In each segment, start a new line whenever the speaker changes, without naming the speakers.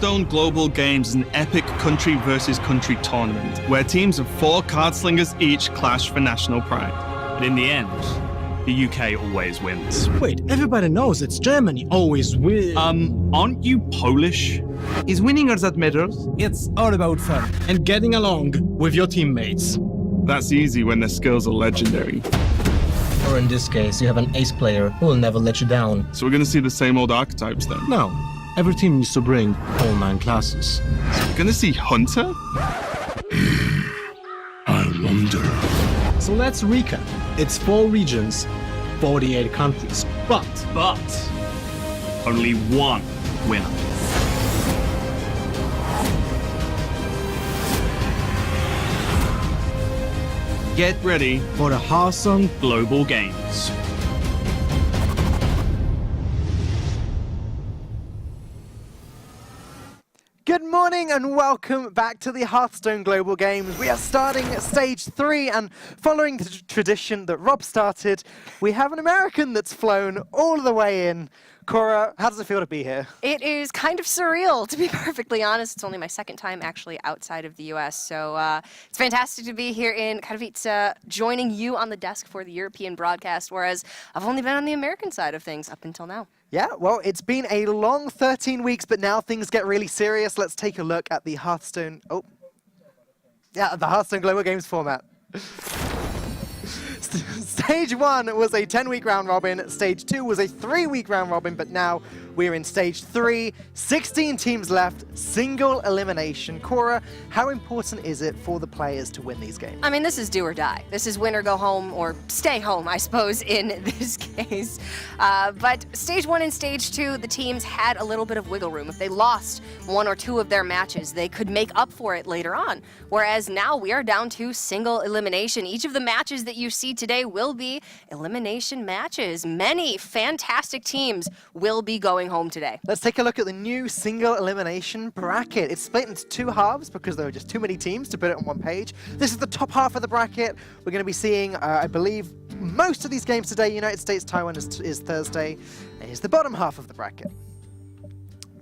Hearthstone Global Games is an epic country versus country tournament where teams of 4 card slingers each clash for national pride. But in the end, the UK always wins.
Wait, everybody knows it's Germany always wins.
Aren't you Polish?
Is winning all that matters?
It's all about fun and getting along with your teammates.
That's easy when their skills are legendary.
Or in this case, you have an ace player who will never let you down.
So we're gonna see the same old archetypes then?
No, every team needs to bring all 9 classes.
So we're gonna see Hunter?
I wonder.
So let's recap. It's 4 regions, 48 countries, but
Only one winner. Get ready
for the Hearthstone
Global Games.
Good morning and welcome back to the Hearthstone Global Games. We are starting at stage 3 and following the tradition that Rob started, we have an American that's flown all the way in. Cora, how does it feel to be here?
It is kind of surreal, to be perfectly honest. It's only my second time actually outside of the US, so it's fantastic to be here in Katowice, joining you on the desk for the European broadcast, whereas I've only been on the American side of things up until now.
Yeah, well, it's been a long 13 weeks, but now things get really serious. Let's take a look at the Hearthstone the Hearthstone Global Games format. Stage 1 was a 10-week round robin, Stage 2 was a 3-week round robin, but now we're in Stage 3, 16 teams left, single elimination. Cora, how important is it for the players to win these games?
I mean, this is do or die. This is win or go home, or stay home, I suppose, in this case. But Stage 1 and Stage 2, the teams had a little bit of wiggle room. If they lost 1 or 2 of their matches, they could make up for it later on. Whereas now we are down to single elimination. Each of the matches that you see today will be elimination matches. Many fantastic teams will be going home today.
Let's take a look at the new single elimination bracket. It's split into 2 halves because there are just too many teams to put it on one page. This is the top half of the bracket. We're going to be seeing, I believe, most of these games today. United States, Taiwan is Thursday. And here's the bottom half of the bracket.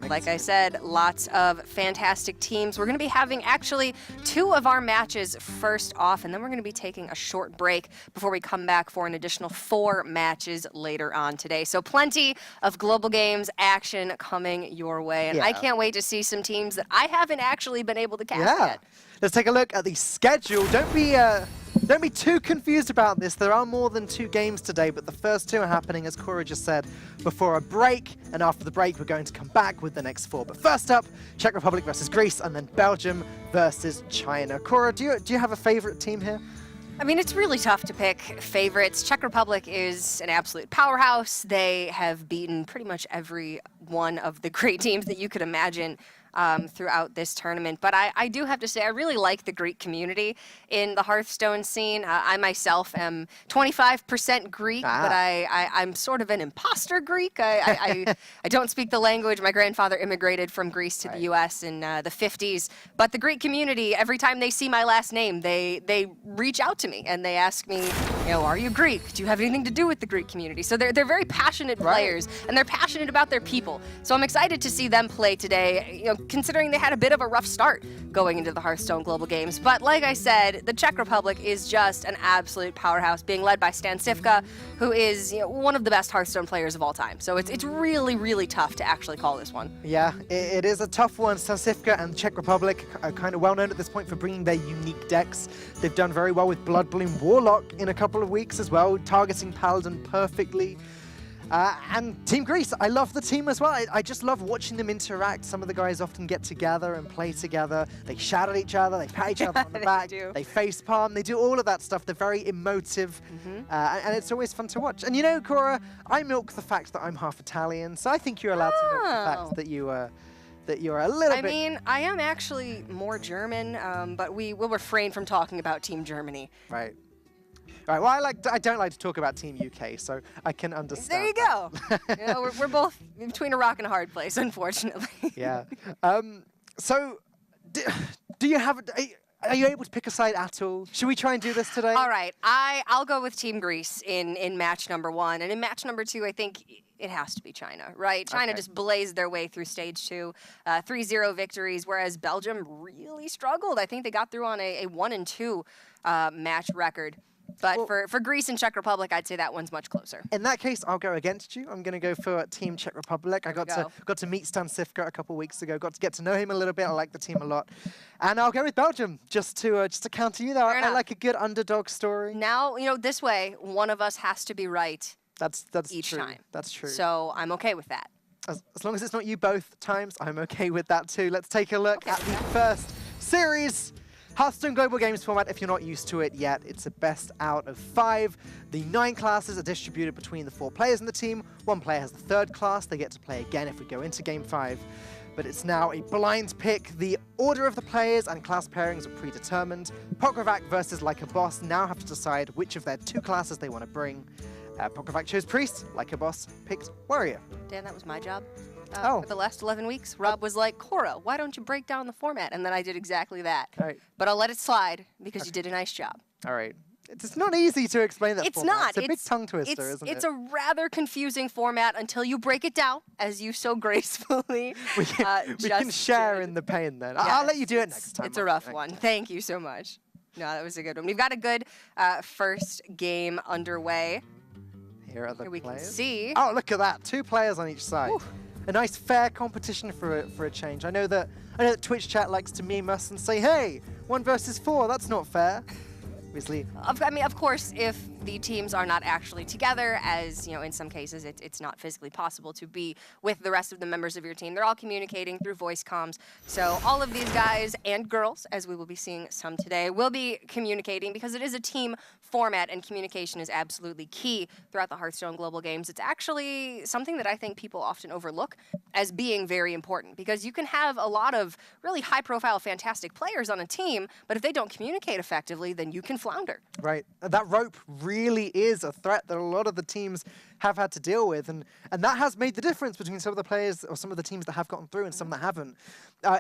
Like I said, lots of fantastic teams. We're going to be having actually 2 of our matches first off, and then we're going to be taking a short break before we come back for an additional 4 matches later on today. So plenty of Global Games action coming your way, and I can't wait to see some teams that I haven't actually been able to cast yet.
Let's take a look at the schedule. Don't be too confused about this. There are more than 2 games today, but the first 2 are happening, as Cora just said, before a break. And after the break, we're going to come back with the next 4. But first up, Czech Republic versus Greece, and then Belgium versus China. Cora, do you have a favorite team here?
I mean, it's really tough to pick favorites. Czech Republic is an absolute powerhouse. They have beaten pretty much every one of the great teams that you could imagine throughout this tournament. But I do have to say, I really like the Greek community in the Hearthstone scene. I myself am 25% Greek, but I'm sort of an imposter Greek. I don't speak the language. My grandfather immigrated from Greece to the US in the 50s. But the Greek community, every time they see my last name, they reach out to me and they ask me, are you Greek? Do you have anything to do with the Greek community? So they're very passionate players, and they're passionate about their people. So I'm excited to see them play today, considering they had a bit of a rough start going into the Hearthstone Global Games. But like I said, the Czech Republic is just an absolute powerhouse, being led by Stan Sivka, who is one of the best Hearthstone players of all time. So it's really, really tough to actually call this one.
Yeah, it is a tough one. Stan Sivka and the Czech Republic are kind of well known at this point for bringing their unique decks. They've done very well with Bloodbloom Warlock in a couple of weeks as well, targeting Paladin perfectly. And Team Greece, I love the team as well. I just love watching them interact. Some of the guys often get together and play together. They shout at each other, they pat each other on the back, they face palm, they do all of that stuff. They're very emotive, and it's always fun to watch. And Cora, I milk the fact that I'm half Italian, so I think you're allowed to milk the fact that you're a little bit...
I mean, I am actually more German, but we will refrain from talking about Team Germany.
Right. Right, well, I don't like to talk about Team UK, so I can understand.
There you go. We're both between a rock and a hard place, unfortunately.
Yeah. So, do you have? Are you able to pick a side at all? Should we try and do this today?
All right, I'll go with Team Greece in match number 1, and in match number 2, I think it has to be China, right? China
Okay.
just blazed their way through stage 2, 3-0 victories, whereas Belgium really struggled. I think they got through on a 1-2 match record. But for Greece and Czech Republic, I'd say that one's much closer.
In that case, I'll go against you. I'm going to go for Team Czech Republic. I got to meet Stan Sivka a couple weeks ago. Got to get to know him a little bit. I like the team a lot, and I'll go with Belgium just to counter you. There, I like a good underdog story.
Now, this way, one of us has to be right.
That's
each
true.
time.
That's true.
So I'm okay with that.
As long as it's not you both times, I'm okay with that too. Let's take a look at the first series. Hearthstone Global Games format, if you're not used to it yet, it's a best out of 5. The 9 classes are distributed between the 4 players in the team. 1 player has the 3rd class. They get to play again if we go into Game 5. But it's now a blind pick. The order of the players and class pairings are predetermined. Pokravac versus Like a Boss now have to decide which of their 2 classes they want to bring. Pokravac chose Priest, Like a Boss picked Warrior.
Dan, that was my job.
Oh.
For the last 11 weeks, Rob was like, Cora, why don't you break down the format? And then I did exactly that.
All right.
But I'll let it slide because you did a nice job.
All right. It's not easy to explain that
It's
format.
not.
It's a big tongue twister, isn't it?
It's a rather confusing format until you break it down, as you so gracefully
we can share
did.
in the pain then. I'll let you do it next time.
It's a rough one. Thank you so much. No, that was a good one. We've got a good first game underway.
Here are the
Here we can
players.
see.
Oh, look at that. 2 players on each side.
Whew.
A nice fair competition for a change. I know that Twitch chat likes to meme us and say, hey, 1 versus 4, that's not fair. Obviously.
Of course, if the teams are not actually together, as in some cases it's not physically possible to be with the rest of the members of your team. They're all communicating through voice comms. So all of these guys and girls, as we will be seeing some today, will be communicating because it is a team format and communication is absolutely key throughout the Hearthstone Global Games. It's actually something that I think people often overlook as being very important because you can have a lot of really high-profile, fantastic players on a team, but if they don't communicate effectively, then you can flounder.
Right. That rope really is a threat that a lot of the teams have had to deal with, and that has made the difference between some of the players or some of the teams that have gotten through and some that haven't.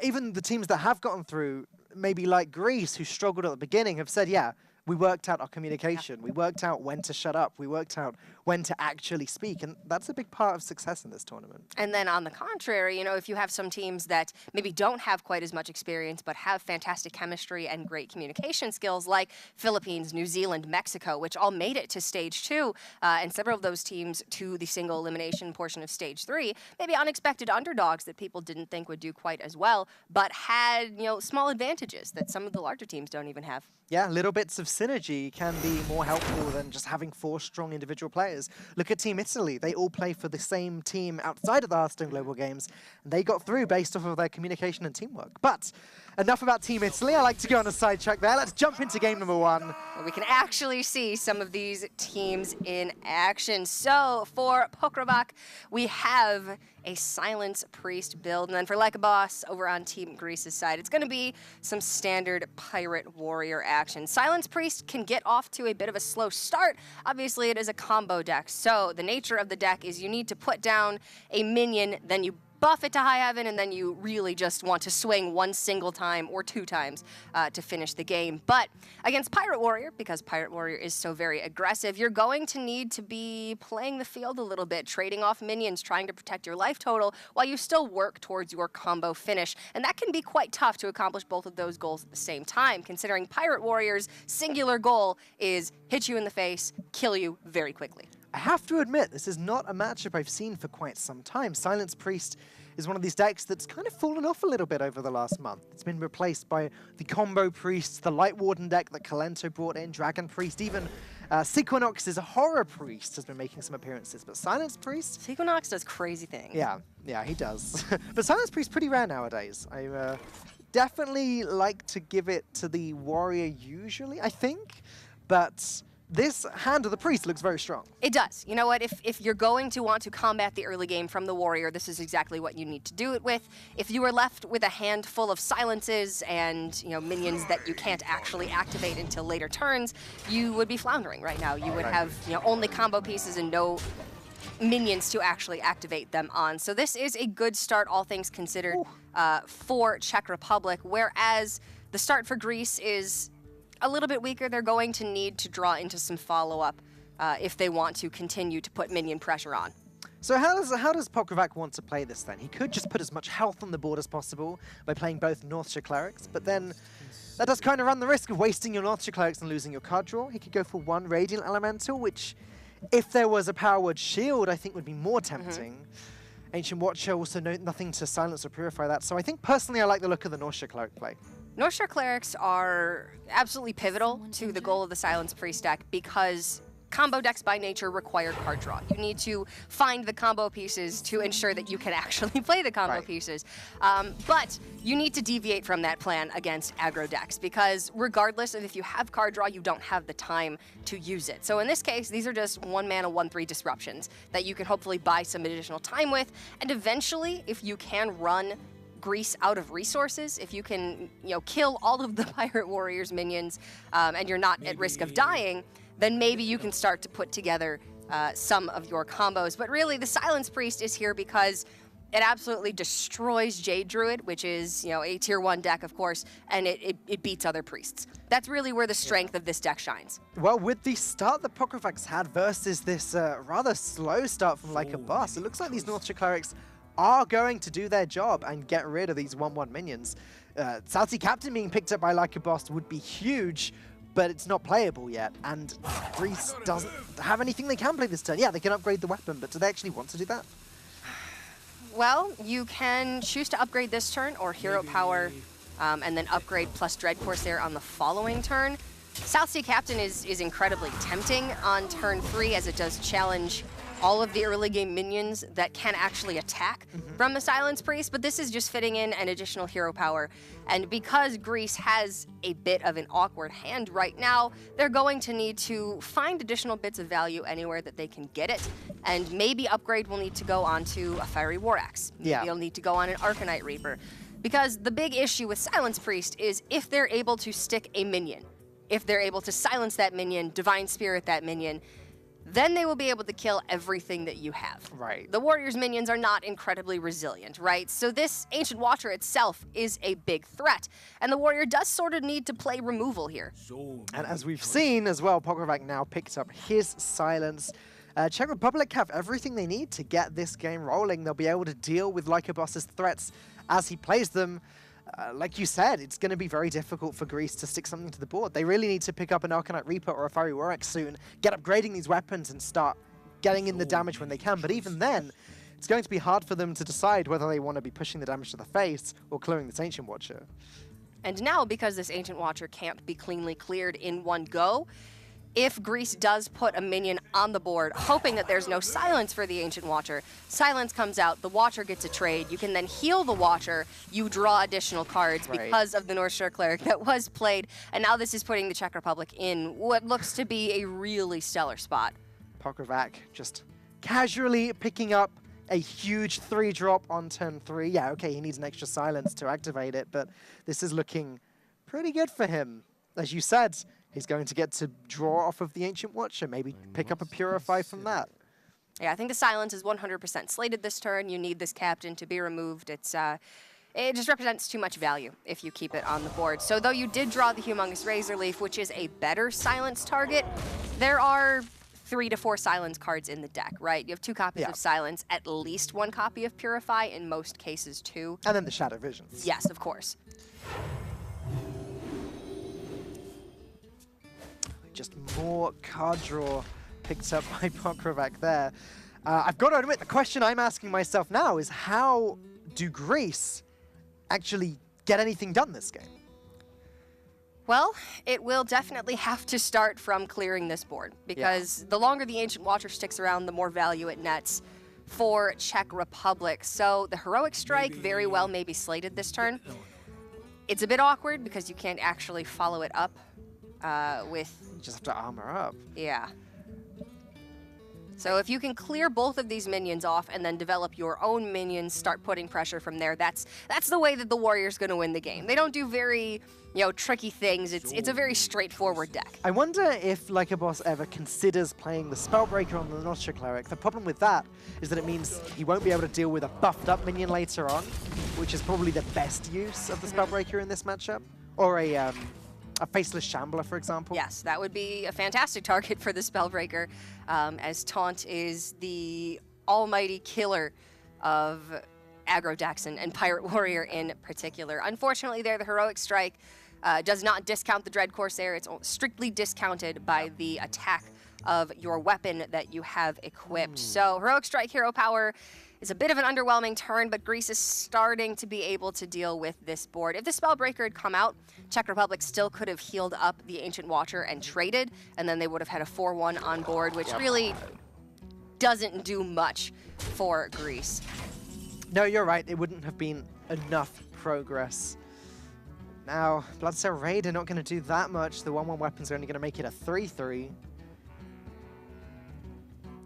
Even the teams that have gotten through, maybe like Greece, who struggled at the beginning, have said, yeah, we worked out our communication. We worked out when to shut up. We worked out when to actually speak. And that's a big part of success in this tournament.
And then on the contrary, if you have some teams that maybe don't have quite as much experience but have fantastic chemistry and great communication skills like Philippines, New Zealand, Mexico, which all made it to stage 2, and several of those teams to the single elimination portion of stage 3, maybe unexpected underdogs that people didn't think would do quite as well, but had, small advantages that some of the larger teams don't even have.
Yeah, little bits of synergy can be more helpful than just having 4 strong individual players. Look at Team Italy. They all play for the same team outside of the Hearthstone Global Games, and they got through based off of their communication and teamwork. But enough about Team Italy. I like to go on a sidetrack there. Let's jump into game number 1.
Where we can actually see some of these teams in action. So for Pokravac, we have a Silence Priest build. And then for Like a Boss, over on Team Greece's side, it's going to be some standard Pirate Warrior action. Silence Priest can get off to a bit of a slow start. Obviously, it is a combo deck. So the nature of the deck is you need to put down a minion, then you buff it to high heaven, and then you really just want to swing 1 single time or 2 times to finish the game. But against Pirate Warrior, because Pirate Warrior is so very aggressive, you're going to need to be playing the field a little bit, trading off minions, trying to protect your life total while you still work towards your combo finish. And that can be quite tough to accomplish both of those goals at the same time, considering Pirate Warrior's singular goal is hit you in the face, kill you very quickly.
I have to admit, this is not a matchup I've seen for quite some time. Silence Priest is one of these decks that's kind of fallen off a little bit over the last month. It's been replaced by the Combo Priest, the Light Warden deck that Kalento brought in, Dragon Priest, even Sequinox's Horror Priest has been making some appearances. But Silence Priest?
Sequinox does crazy things.
Yeah, he does. But Silence Priest pretty rare nowadays. I definitely like to give it to the Warrior usually, I think. But this hand of the Priest looks very strong.
It does. You know what? If you're going to want to combat the early game from the Warrior, this is exactly what you need to do it with. If you were left with a handful of silences and minions that you can't actually activate until later turns, you would be floundering right now. You would have only combo pieces and no minions to actually activate them on. So this is a good start, all things considered, for Czech Republic, whereas the start for Greece is a little bit weaker. They're going to need to draw into some follow-up if they want to continue to put minion pressure on.
So how does Pokravac want to play this then? He could just put as much health on the board as possible by playing both Northshire Clerics, but then that does kind of run the risk of wasting your Northshire Clerics and losing your card draw. He could go for 1 Radiant Elemental, which, if there was a Power Word Shield, I think would be more tempting. Ancient Watcher also nothing to silence or purify that, so I think personally I like the look of the Northshire Cleric play.
Northshire Clerics are absolutely pivotal to the goal of the Silence Priest deck because combo decks by nature require card draw. You need to find the combo pieces to ensure that you can actually play the combo pieces. But you need to deviate from that plan against aggro decks because regardless of if you have card draw, you don't have the time to use it. So in this case, these are just 1 mana, 1/3 disruptions that you can hopefully buy some additional time with. And eventually, if you can run Grease out of resources, if you can, kill all of the Pirate Warriors minions and you're not at risk of dying, then maybe you can start to put together some of your combos. But really, the Silence Priest is here because it absolutely destroys Jade Druid, which is, a tier 1 deck, of course, and it beats other priests. That's really where the strength of this deck shines.
Well, with the start that Pokravac had versus this rather slow start from Like a Boss, it looks like these Northshire Clerics are going to do their job and get rid of these 1/1 minions. Salty Captain being picked up by Like a Boss would be huge, but it's not playable yet, and Grease doesn't have anything they can play this turn. Yeah, they can upgrade the weapon, but do they actually want to do that?
Well, you can choose to upgrade this turn or Hero Power and then upgrade plus Dread Corsair on the following turn. South Sea Captain is incredibly tempting on turn 3 as it does challenge all of the early game minions that can actually attack from the Silence Priest, but this is just fitting in an additional hero power. And because Grease has a bit of an awkward hand right now, they're going to need to find additional bits of value anywhere that they can get it. And maybe upgrade will need to go onto a Fiery War Axe. Maybe you'll need to go on an Arcanite Reaper. Because the big issue with Silence Priest is if they're able to stick a minion, if they're able to silence that minion, Divine Spirit that minion, then they will be able to kill everything that you have.
Right.
The Warriors' minions are not incredibly resilient, right? So this Ancient Watcher itself is a big threat, and the Warrior does sort of need to play removal here.
And as we've seen as well, Pokravac now picked up his silence. Czech Republic have everything they need to get this game rolling. They'll be able to deal with Like a Boss's threats as he plays them. Like you said, it's going to be very difficult for Grease to stick something to the board. They really need to pick up an Arcanite Reaper or a Fiery War Axe soon, get upgrading these weapons and start getting in the damage when they can. But even then, it's going to be hard for them to decide whether they want to be pushing the damage to the face or clearing this Ancient Watcher.
And now, because this Ancient Watcher can't be cleanly cleared in one go, if Grease does put a minion on the board, hoping that there's no silence for the Ancient Watcher, silence comes out, the Watcher gets a trade, you can then heal the Watcher, you draw additional cards because of the Northshire Cleric that was played, and now this is putting the Czech Republic in what looks to be a really stellar spot.
Pokravac just casually picking up a huge 3-drop on turn 3. Yeah, okay, he needs an extra silence to activate it, but this is looking pretty good for him. As you said, he's going to get to draw off of the Ancient Watcher, maybe pick up a Purify from that.
Yeah, I think the silence is 100% slated this turn. You need this captain to be removed. It just represents too much value if you keep it on the board. So though you did draw the Humongous Razor Leaf, which is a better silence target, there are 3 to 4 silence cards in the deck, right? You have 2 copies of silence, at least 1 copy of Purify, in most cases 2.
And then the Shadow Visions.
Yes, of course.
Just more card draw picked up by Pokravac there. I've got to admit, the question I'm asking myself now is how do Grease actually get anything done this game?
Well, it will definitely have to start from clearing this board, because the longer the Ancient Watcher sticks around, the more value it nets for Czech Republic. So the Heroic Strike very well may be slated this turn. It's a bit awkward because you can't actually follow it up with...
You just have to armor up.
Yeah. So if you can clear both of these minions off and then develop your own minions, start putting pressure from there, that's the way that the Warrior's going to win the game. They don't do very, tricky things. It's a very straightforward deck.
I wonder if Like a Boss ever considers playing the Spellbreaker on the Northshire Cleric. The problem with that is that it means he won't be able to deal with a buffed up minion later on, which is probably the best use of the Spellbreaker in this matchup. Or a Faceless Shambler, for example.
Yes, that would be a fantastic target for the Spellbreaker, as Taunt is the almighty killer of aggro decks and Pirate Warrior in particular. Unfortunately, there the Heroic Strike does not discount the Dread Corsair. It's strictly discounted by the attack of your weapon that you have equipped. So Heroic Strike Hero Power is a bit of an underwhelming turn, but Greece is starting to be able to deal with this board. If the Spellbreaker had come out, Czech Republic still could have healed up the Ancient Watcher and traded, and then they would have had a 4-1 on board, which really doesn't do much for Greece.
No, you're right. It wouldn't have been enough progress. Now, Bloodsail Raider not going to do that much. The 1-1 weapons are only going to make it a 3-3.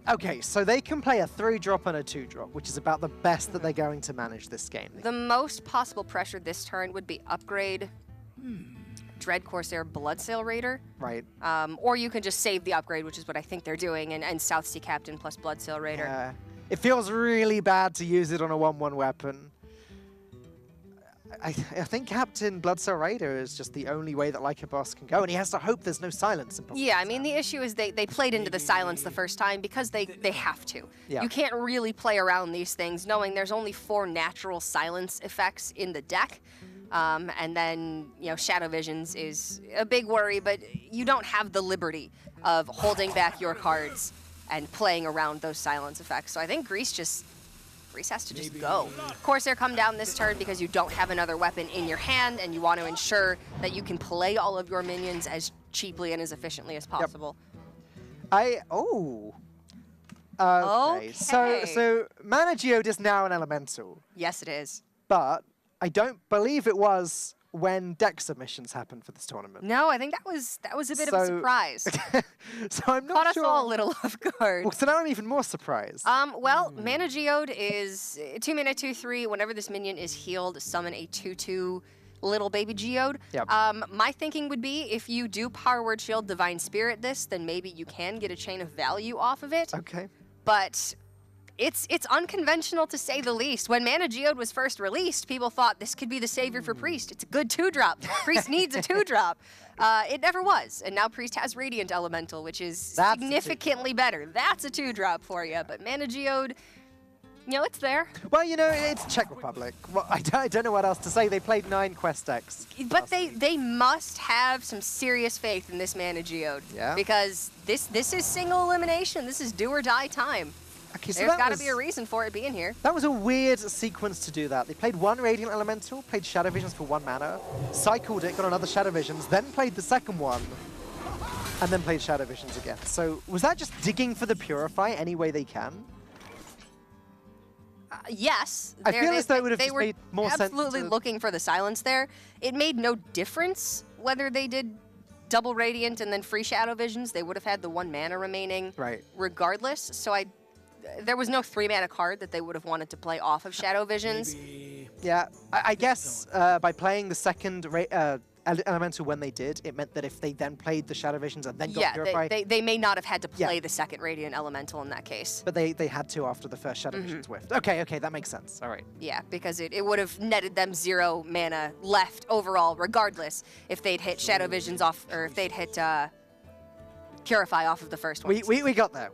Okay, so they can play a 3-drop and a 2-drop, which is about the best that they're going to manage this game.
The most possible pressure this turn would be upgrade Dread Corsair Bloodsail Raider.
Right.
Or you can just save the upgrade, which is what I think they're doing, and South Sea Captain plus Bloodsail Raider.
It feels really bad to use it on a 1-1 weapon. I think Captain Bloodsail Raider is just the only way that Leica Boss can go, and he has to hope there's no silence.
Yeah, I mean, the issue is they played into the silence the first time because they have to.
Yeah.
You can't really play around these things knowing there's only 4 natural silence effects in the deck. And then, you know, Shadow Visions is a big worry, but you don't have the liberty of holding back your cards and playing around those silence effects. So I think Greece has to just go. Corsair come down this turn because you don't have another weapon in your hand and you want to ensure that you can play all of your minions as cheaply and as efficiently as possible.
Okay.
Okay.
So Mana Geode is now an elemental,
Yes, it is.
but I don't believe it was when deck submissions happened for this tournament.
No, I think that was a bit of a surprise.
So I'm not
Caught
sure.
us all a little off guard.
Well, so now I'm even more surprised.
Well, Mana Geode is 2 mana, 2/3. Whenever this minion is healed, summon a 2/2 little baby Geode.
Yep.
My thinking would be if you do Power Word Shield Divine Spirit this, then maybe you can get a chain of value off of it.
Okay.
But it's unconventional to say the least. When Mana Geode was first released, people thought this could be the savior for Priest. It's a good 2-drop. Priest needs a 2-drop. It never was, and now Priest has Radiant Elemental, which is significantly better. That's a 2-drop for you, but Mana Geode, you know, it's there.
Well, you know, it's Czech Republic. Well, I don't know what else to say. They played 9 quest decks.
But they must have some serious faith in this Mana Geode.
Yeah.
Because this is single elimination. This is do or die time.
Okay, so
There's got to be a reason for it being here.
That was a weird sequence to do that. They played 1 Radiant Elemental, played Shadow Visions for 1 mana, cycled it, got another Shadow Visions, then played the second one, and then played Shadow Visions again. So was that just digging for the Purify any way they can?
Yes.
I feel as though it would have just made more sense
absolutely
to-
looking for the silence there. It made no difference whether they did double Radiant and then free Shadow Visions. They would have had the 1 mana remaining regardless. So there was no 3 mana card that they would have wanted to play off of Shadow Visions.
Yeah, I guess by playing the second Elemental when they did, it meant that if they then played the Shadow Visions and then got Purify...
they may not have had to play the second Radiant Elemental in that case.
But they had to after the first Shadow Visions whiffed. Okay, that makes sense. All right.
Yeah, because it would have netted them 0 mana left overall regardless if they'd hit Shadow Visions off, or if they'd hit... Purify off of the first one.
We got there.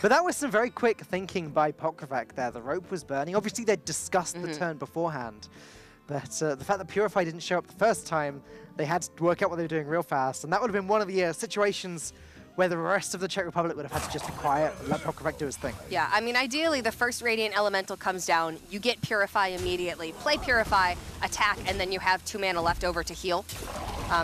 But that was some very quick thinking by Pokrovac there. The rope was burning. Obviously, they'd discussed the turn beforehand. But the fact that Purify didn't show up the first time, they had to work out what they were doing real fast. And that would have been one of the situations where the rest of the Czech Republic would have had to just be quiet and let Pokrovac do his thing.
Yeah, I mean, ideally, the first Radiant Elemental comes down, you get Purify immediately, play Purify, attack, and then you have 2 mana left over to heal.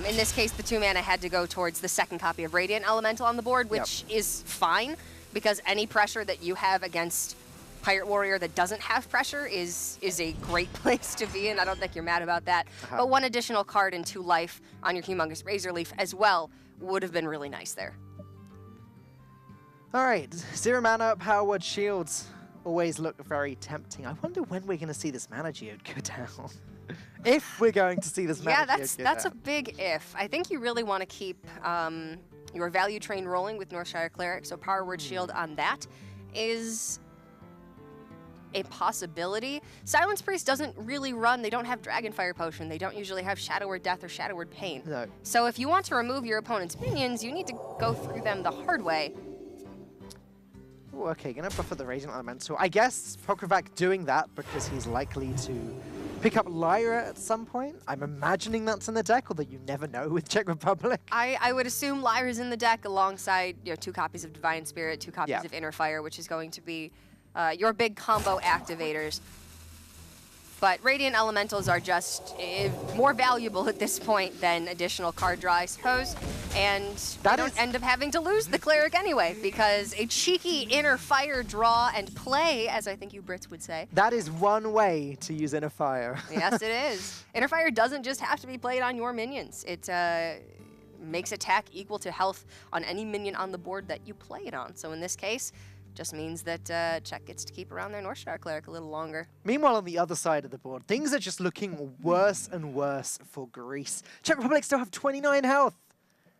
In this case, the 2 mana had to go towards the second copy of Radiant Elemental on the board, which is fine, because any pressure that you have against Pirate Warrior that doesn't have pressure is a great place to be in. I don't think you're mad about that. But 1 additional card and 2 life on your Humongous Razor Leaf as well would have been really nice there.
All right, 0 mana, Power Word Shields always look very tempting. I wonder when we're going to see this Mana Geode go down. If we're going to see this Mana Geode go down.
Yeah, that's a big if. I think you really want to keep your value train rolling with Northshire Cleric, so Power Word Shield on that is a possibility. Silence Priest doesn't really run. They don't have Dragonfire Potion. They don't usually have Shadow Word Death or Shadow Word Pain.
No.
So if you want to remove your opponent's minions, you need to go through them the hard way.
Ooh, okay, gonna buffer the Radiant Elemental. I guess Pokravac doing that because he's likely to pick up Lyra at some point. I'm imagining that's in the deck, although you never know with Czech Republic.
I would assume Lyra's in the deck alongside 2 copies of Divine Spirit, 2 copies of Inner Fire, which is going to be your big combo activators. But Radiant Elementals are just more valuable at this point than additional card draw, I suppose. And I don't end up having to lose the Cleric anyway, because a cheeky Inner Fire draw and play, as I think you Brits would say.
That is one way to use Inner Fire.
Yes, it is. Inner Fire doesn't just have to be played on your minions. It makes attack equal to health on any minion on the board that you play it on. So in this case, just means that Czech gets to keep around their Northstar Cleric a little longer.
Meanwhile, on the other side of the board, things are just looking worse and worse for Greece. Czech Republic still have 29 health.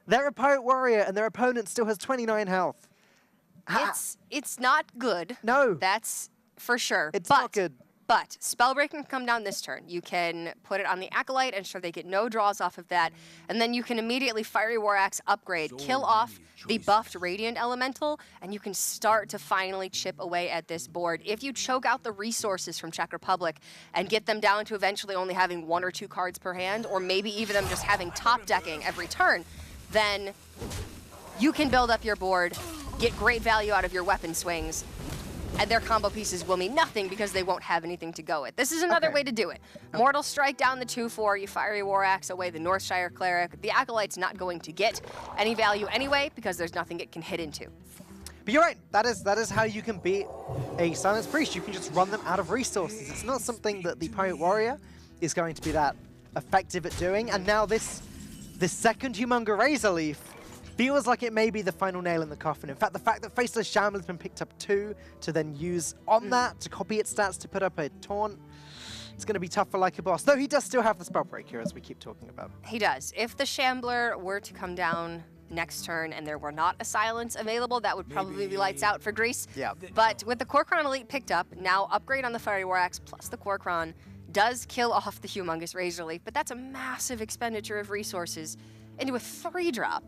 They're a Pirate Warrior, and their opponent still has 29 health.
It's not good.
No.
That's for sure.
It's not good.
But Spellbreak can come down this turn. You can put it on the Acolyte, ensure they get no draws off of that, and then you can immediately Fiery War Axe upgrade, kill off the buffed Radiant Elemental, and you can start to finally chip away at this board. If you choke out the resources from Czech Republic and get them down to eventually only having 1 or 2 cards per hand, or maybe even them just having top decking every turn, then you can build up your board, get great value out of your weapon swings, and their combo pieces will mean nothing because they won't have anything to go with. This is another way to do it. Mortal Strike down the 2/4, you Fiery War Axe away the Northshire Cleric. The Acolyte's not going to get any value anyway because there's nothing it can hit into.
But you're right, that is how you can beat a Silence Priest. You can just run them out of resources. It's not something that the Pirate Warrior is going to be that effective at doing. And now this second Humunga Razor Leaf feels like it may be the final nail in the coffin. In fact, the fact that Faceless Shambler has been picked up 2 to then use on that to copy its stats to put up a taunt, it's going to be tough for Like a Boss. Though he does still have the Spellbreak here, as we keep talking about.
He does. If the Shambler were to come down next turn and there were not a silence available, that would probably be lights out for Greece.
Yeah.
But with the Korkron Elite picked up, now upgrade on the Fiery War Axe plus the Korkron does kill off the Humongous Razor Leaf, but that's a massive expenditure of resources into a 3-drop.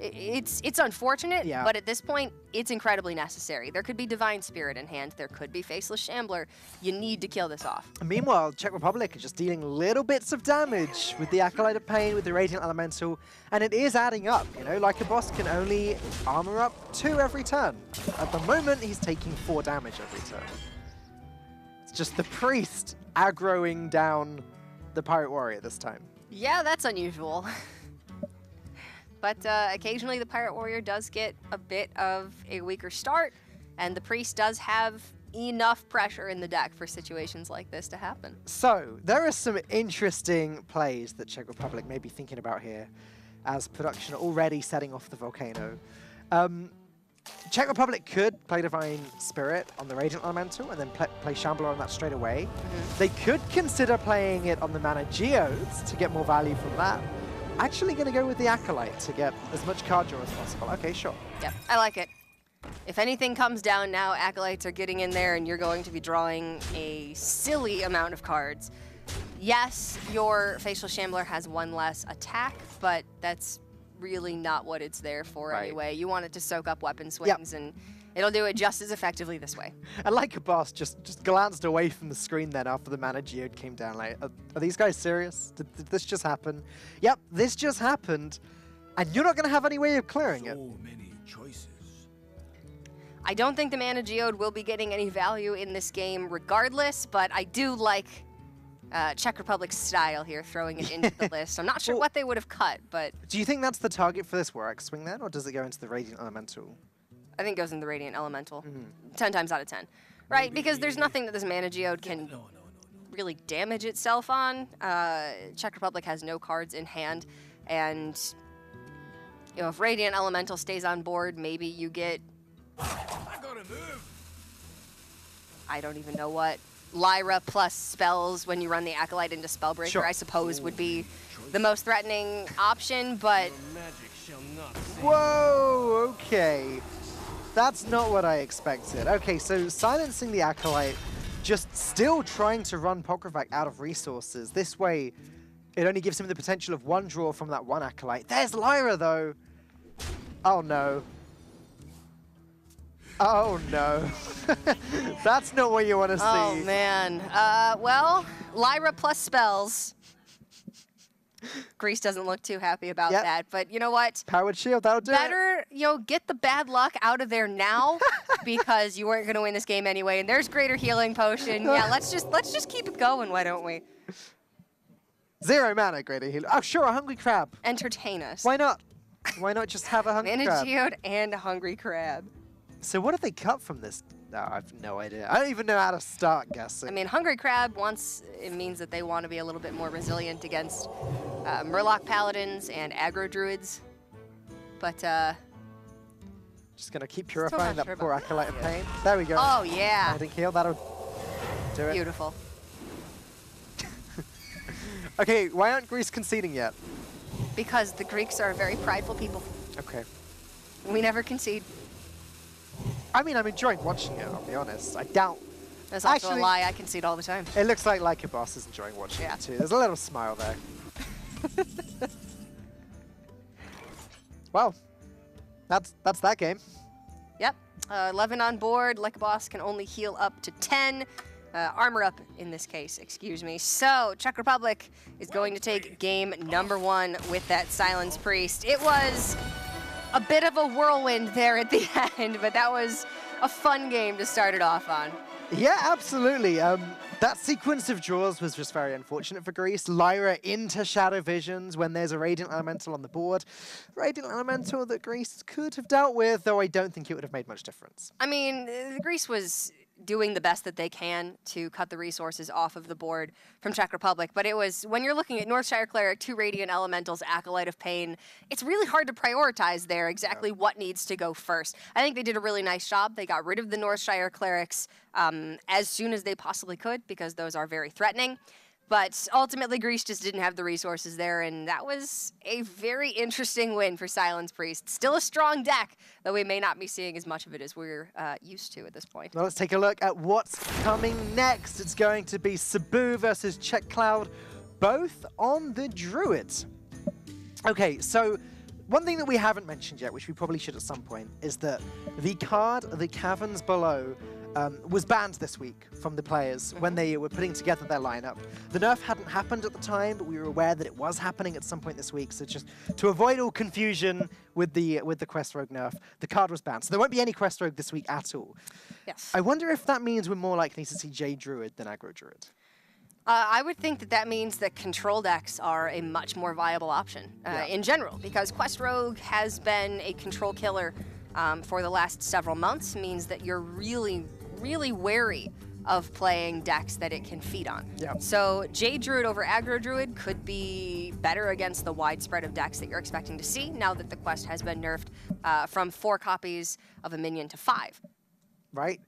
It's unfortunate, but at this point, it's incredibly necessary. There could be Divine Spirit in hand. There could be Faceless Shambler. You need to kill this off.
And meanwhile, Czech Republic are just dealing little bits of damage with the Acolyte of Pain, with the Radiant Elemental, and it is adding up. Like a Boss can only armor up 2 every turn. At the moment, he's taking 4 damage every turn. It's just the Priest aggroing down the Pirate Warrior this time.
Yeah, that's unusual. But occasionally the Pirate Warrior does get a bit of a weaker start, and the Priest does have enough pressure in the deck for situations like this to happen.
So, there are some interesting plays that Czech Republic may be thinking about here, as production already setting off the Volcano. Czech Republic could play Divine Spirit on the Radiant Elemental and then play Shambler on that straight away. They could consider playing it on the Mana Geodes to get more value from that. Actually going to go with the Acolyte to get as much card draw as possible. Okay, sure.
Yep, I like it. If anything comes down now, Acolytes are getting in there and you're going to be drawing a silly amount of cards. Yes, your Facial Shambler has 1 less attack, but that's really not what it's there for anyway. You want it to soak up weapon swings, and it'll do it just as effectively this way.
And Like a Boss just glanced away from the screen then after the Mana Geode came down. Like, are these guys serious? Did this just happen? Yep, this just happened, and you're not going to have any way of clearing it.
So many choices.
I don't think the Mana Geode will be getting any value in this game regardless, but I do like Czech Republic's style here, throwing it into the list. I'm not sure what they would have cut, but...
Do you think that's the target for this War Axe swing then, or does it go into the Radiant Elemental?
I think it goes in the Radiant Elemental, 10 times out of 10. Right, because there's nothing that this Mana Geode can really damage itself on. Czech Republic has no cards in hand, and if Radiant Elemental stays on board, maybe you get...
I gotta move.
I don't even know what. Lyra plus spells when you run the Acolyte into Spellbreaker, I suppose, would be the most threatening option, but...
Whoa, okay. That's not what I expected. Okay, so silencing the Acolyte, just still trying to run Pokravac out of resources. This way, it only gives him the potential of 1 draw from that 1 Acolyte. There's Lyra, though. Oh, no. Oh no. That's not what you want to see.
Oh man. Well, Lyra plus spells. Greece doesn't look too happy about
Yep.
that, but you know what?
Powered shield, that'll do it.
Better, get the bad luck out of there now because you weren't going to win this game anyway. And there's greater healing potion. Yeah, let's just keep it going, why don't we?
0 mana, greater heal. Oh, sure, a hungry crab.
Entertain us.
Why not? Why not just have a hungry
Mana
crab?
geode and a hungry crab.
So what have they cut from this? No, I have no idea. I don't even know how to start guessing.
I mean, hungry crab it means that they want to be a little bit more resilient against Murloc paladins and aggro druids. But
just gonna keep
Still
purifying
not
that
sure
poor
about
acolyte of pain. There we go.
oh yeah,
Pounding heal, that'll do it.
beautiful.
Okay, why aren't Greece conceding yet?
Because the Greeks are a very prideful people.
Okay.
We never concede.
I mean, I'm enjoying watching it, I'll be honest. I doubt.
That's also
Actually-
a lie. I concede all the time.
It looks like your boss is enjoying watching
Yeah.
it too. There's a little smile there. Well, that's that game.
Yep. 11 on board. Like a boss can only heal up to 10. Armor up in this case, excuse me. So, Czech Republic is going to take game number 1 with that Silence Priest. It was a bit of a whirlwind there at the end, but that was a fun game to start it off on.
Yeah, absolutely. That sequence of draws was just very unfortunate for Greece. Lyra into Shadow Visions when there's a Radiant Elemental on the board. Radiant Elemental that Greece could have dealt with, though I don't think it would have made much difference.
I mean, Greece was doing the best that they can to cut the resources off of the board from Czech Republic. But it was, when you're looking at Northshire Cleric, 2 Radiant Elementals, Acolyte of Pain, it's really hard to prioritize there exactly what needs to go first. I think they did a really nice job. They got rid of the Northshire Clerics as soon as they possibly could because those are very threatening. But ultimately, Greece just didn't have the resources there, and that was a very interesting win for Silence Priest. Still a strong deck, though we may not be seeing as much of it as we're used to at this point.
Well, let's take a look at what's coming next. It's going to be Cebu versus Czech Cloud, both on the Druids. Okay, so one thing that we haven't mentioned yet, which we probably should at some point, is that the card, The Caverns Below, was banned this week from the players when they were putting together their lineup. The nerf hadn't happened at the time, but we were aware that it was happening at some point this week. So just to avoid all confusion with the Quest Rogue nerf, the card was banned. So there won't be any Quest Rogue this week at all.
Yes.
I wonder if that means we're more likely to see Jade Druid than Aggro Druid.
I would think that that means that control decks are a much more viable option in general, because Quest Rogue has been a control killer for the last several months, means that you're really wary of playing decks that it can feed on.
Yeah.
So Jade Druid over Aggro Druid could be better against the widespread of decks that you're expecting to see now that the quest has been nerfed from 4 copies of a minion to 5.
Right?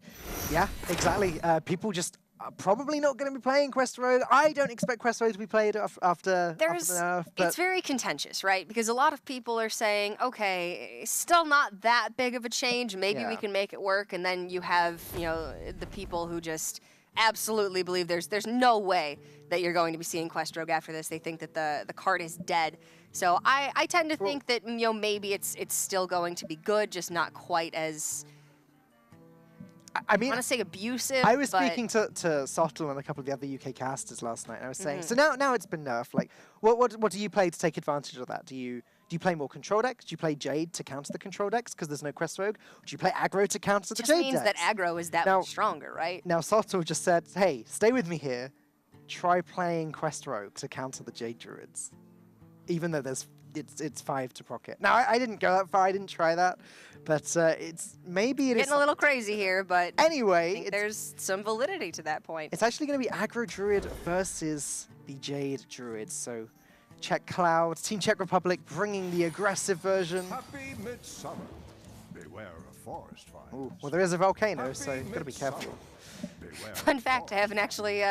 Yeah, exactly. People just are probably not going to be playing Quest Rogue. I don't expect Quest Rogue to be played after the nerf. But
It's very contentious, right? Because a lot of people are saying, okay, still not that big of a change. Maybe we
Yeah.
can make it work. And then you have, the people who just absolutely believe there's no way that you're going to be seeing Quest Rogue after this. They think that the card is dead. So I tend to think that, maybe it's still going to be good, just not quite as,
I mean,
I want to say abusive.
I was
but
speaking to Sottle and a couple of the other UK casters last night, and I was saying, so now it's been nerfed. Like, what do you play to take advantage of that? Do you play more control decks? Do you play Jade to counter the control decks because there's no Quest Rogue? Or do you play aggro to counter the
just
Jade
means
decks?
that aggro is that
Now-
much stronger, right?
Now Sottle just said, hey, stay with me here. Try playing Quest Rogue to counter the Jade Druids, even though it's 5 to proc it. Now I didn't go that far. I didn't try that, but it's maybe it is.
Getting a little crazy here, but
Anyway,
I think there's some validity to that point.
it's actually going to be Aggro Druid versus the Jade Druids. So Czech Cloud, Team Czech Republic bringing the aggressive version.
Happy midsummer. Beware of forest fires.
Ooh, well, there is a volcano,
Happy
so you've got to be careful.
midsummer. Beware
Fun
of
fact, I
forest
haven't actually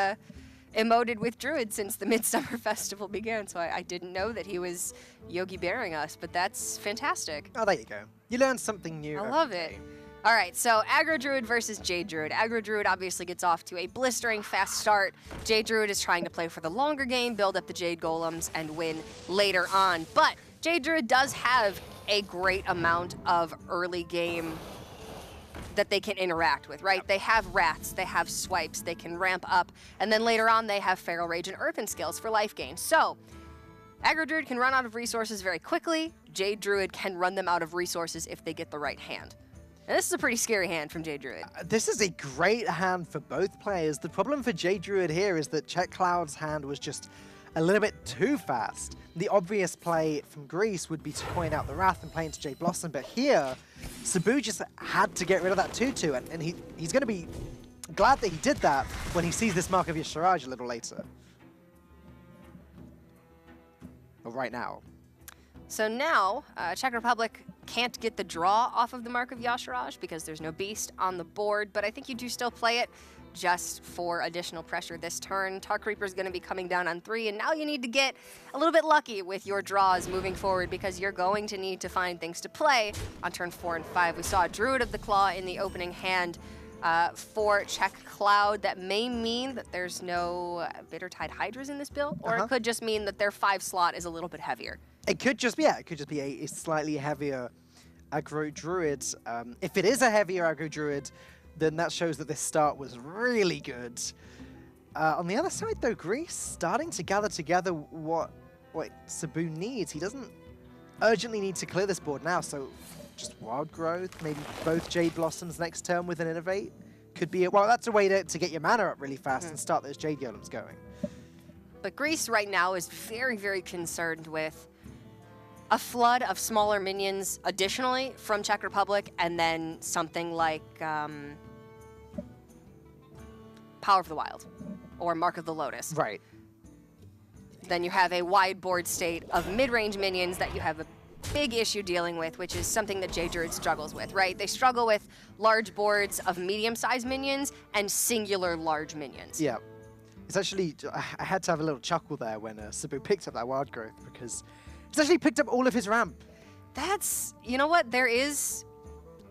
emoted with Druid since the Midsummer Festival began, so I didn't know that he was Yogi Bearing us, but that's fantastic.
Oh, there you go. You learn something new.
I
every
love
day.
it. All right, so Aggro Druid versus Jade Druid. Aggro Druid obviously gets off to a blistering fast start. Jade Druid is trying to play for the longer game, build up the Jade Golems, and win later on. But Jade Druid does have a great amount of early game that they can interact with, right? They have Wraths, they have Swipes, they can ramp up, and then later on they have Feral Rage and Earthen Skills for life gain. So, Aggro Druid can run out of resources very quickly. Jade Druid can run them out of resources if they get the right hand. And this is a pretty scary hand from Jade Druid.
This is a great hand for both players. The problem for Jade Druid here is that Czech Cloud's hand was just a little bit too fast. The obvious play from Greece would be to point out the Wrath and play into Jade Blossom, but here, Sabu just had to get rid of that 2-2, and he's going to be glad that he did that when he sees this Mark of Yasharaj a little later. Or right now.
So now, Czech Republic can't get the draw off of the Mark of Yasharaj because there's no beast on the board, but I think you do still play it just for additional pressure this turn. Tark Reaper's going to be coming down on 3, and now you need to get a little bit lucky with your draws moving forward because you're going to need to find things to play on turn 4 and 5. We saw Druid of the Claw in the opening hand for Czech Cloud. That may mean that there's no Bittertide Hydras in this build, or it could just mean that their 5 slot is a little bit heavier.
It could just be, a slightly heavier aggro druid. If it is a heavier aggro druid, then that shows that this start was really good. On the other side, though, Greece starting to gather together what Sabu needs. He doesn't urgently need to clear this board now, so just Wild Growth, maybe both Jade Blossoms next turn with an Innovate. Could be, well, that's a way to get your mana up really fast and start those Jade Golems going.
But Greece right now is very, very concerned with a flood of smaller minions additionally from Czech Republic, and then something like Power of the Wild or Mark of the Lotus.
Right.
Then you have a wide board state of mid-range minions that you have a big issue dealing with, which is something that Jade Druid struggles with, right? They struggle with large boards of medium-sized minions and singular large minions.
Yeah. It's actually, I had to have a little chuckle there when Sabu picked up that Wild Growth, because he's actually picked up all of his ramp.
That's, you know what, there is,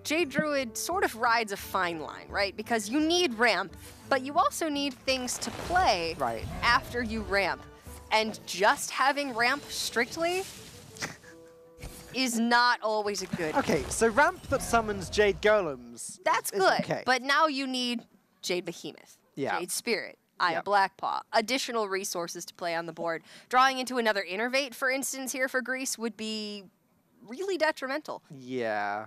Jade Druid sort of rides a fine line, right? Because you need ramp, but you also need things to play after you ramp. And just having ramp strictly is not always a good.
Okay, so ramp that summons Jade Golems.
That's good,
okay.
But now you need Jade Behemoth, Jade Spirit, Eye of Blackpaw, additional resources to play on the board. Drawing into another Innervate, for instance, here for Greece would be really detrimental.
Yeah.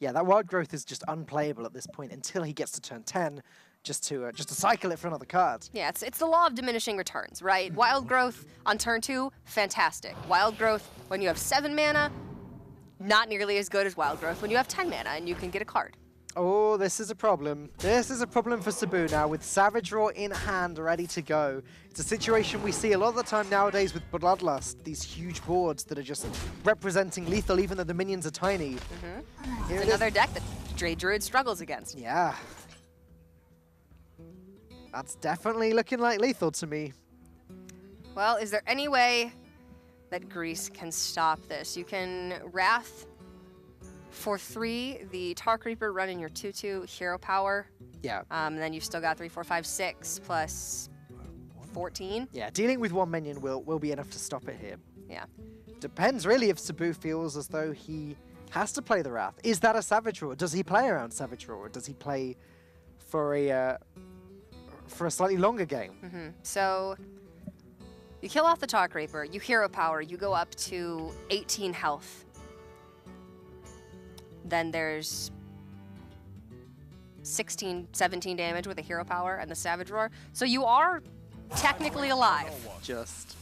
Yeah, that Wild Growth is just unplayable at this point until he gets to turn 10, just to cycle it for another card.
Yeah, it's the law of diminishing returns, right? Wild Growth on turn 2, fantastic. Wild Growth when you have 7 mana, not nearly as good as Wild Growth when you have 10 mana and you can get a card.
Oh, this is a problem. This is a problem for Sabu now with Savage Roar in hand, ready to go. It's a situation we see a lot of the time nowadays with Bloodlust, these huge boards that are just representing lethal even though the minions are tiny.
It's another deck that Jade Druid struggles against.
Yeah. That's definitely looking like lethal to me.
Well, is there any way that Greece can stop this? You can Wrath for 3, the Tark Reaper running your 2/2 hero power.
Yeah.
And then you've still got 3, 4, 5, 6 plus 14.
Yeah, dealing with one minion will be enough to stop it here.
Yeah.
Depends really if Sabu feels as though he has to play the Wrath. Is that a Savage Roar? Does he play around Savage Roar? Or does he play for a slightly longer game?
So you kill off the Tark Reaper, you hero power, you go up to 18 health. Then there's 16, 17 damage with a hero power and the Savage Roar. So you are technically alive.
Just.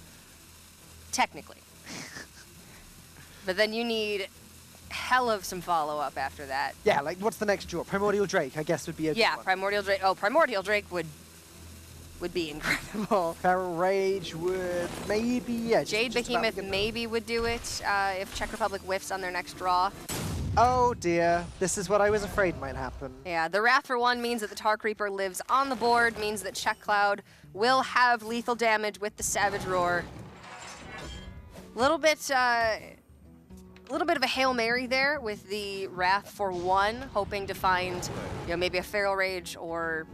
Technically. But then you need hell of some follow-up after that.
Yeah, like what's the next draw? Primordial Drake, I guess, would be a good one.
Primordial Drake. Oh, Primordial Drake would be incredible.
Feral Rage would maybe, yeah.
Jade Behemoth maybe would do it if Czech Republic whiffs on their next draw.
Oh dear, this is what I was afraid might happen.
Yeah, the Wrath for 1 means that the Tark Reaper lives on the board, means that Czech Cloud will have lethal damage with the Savage Roar. Little bit of a Hail Mary there with the Wrath for 1, hoping to find, maybe a Feral Rage or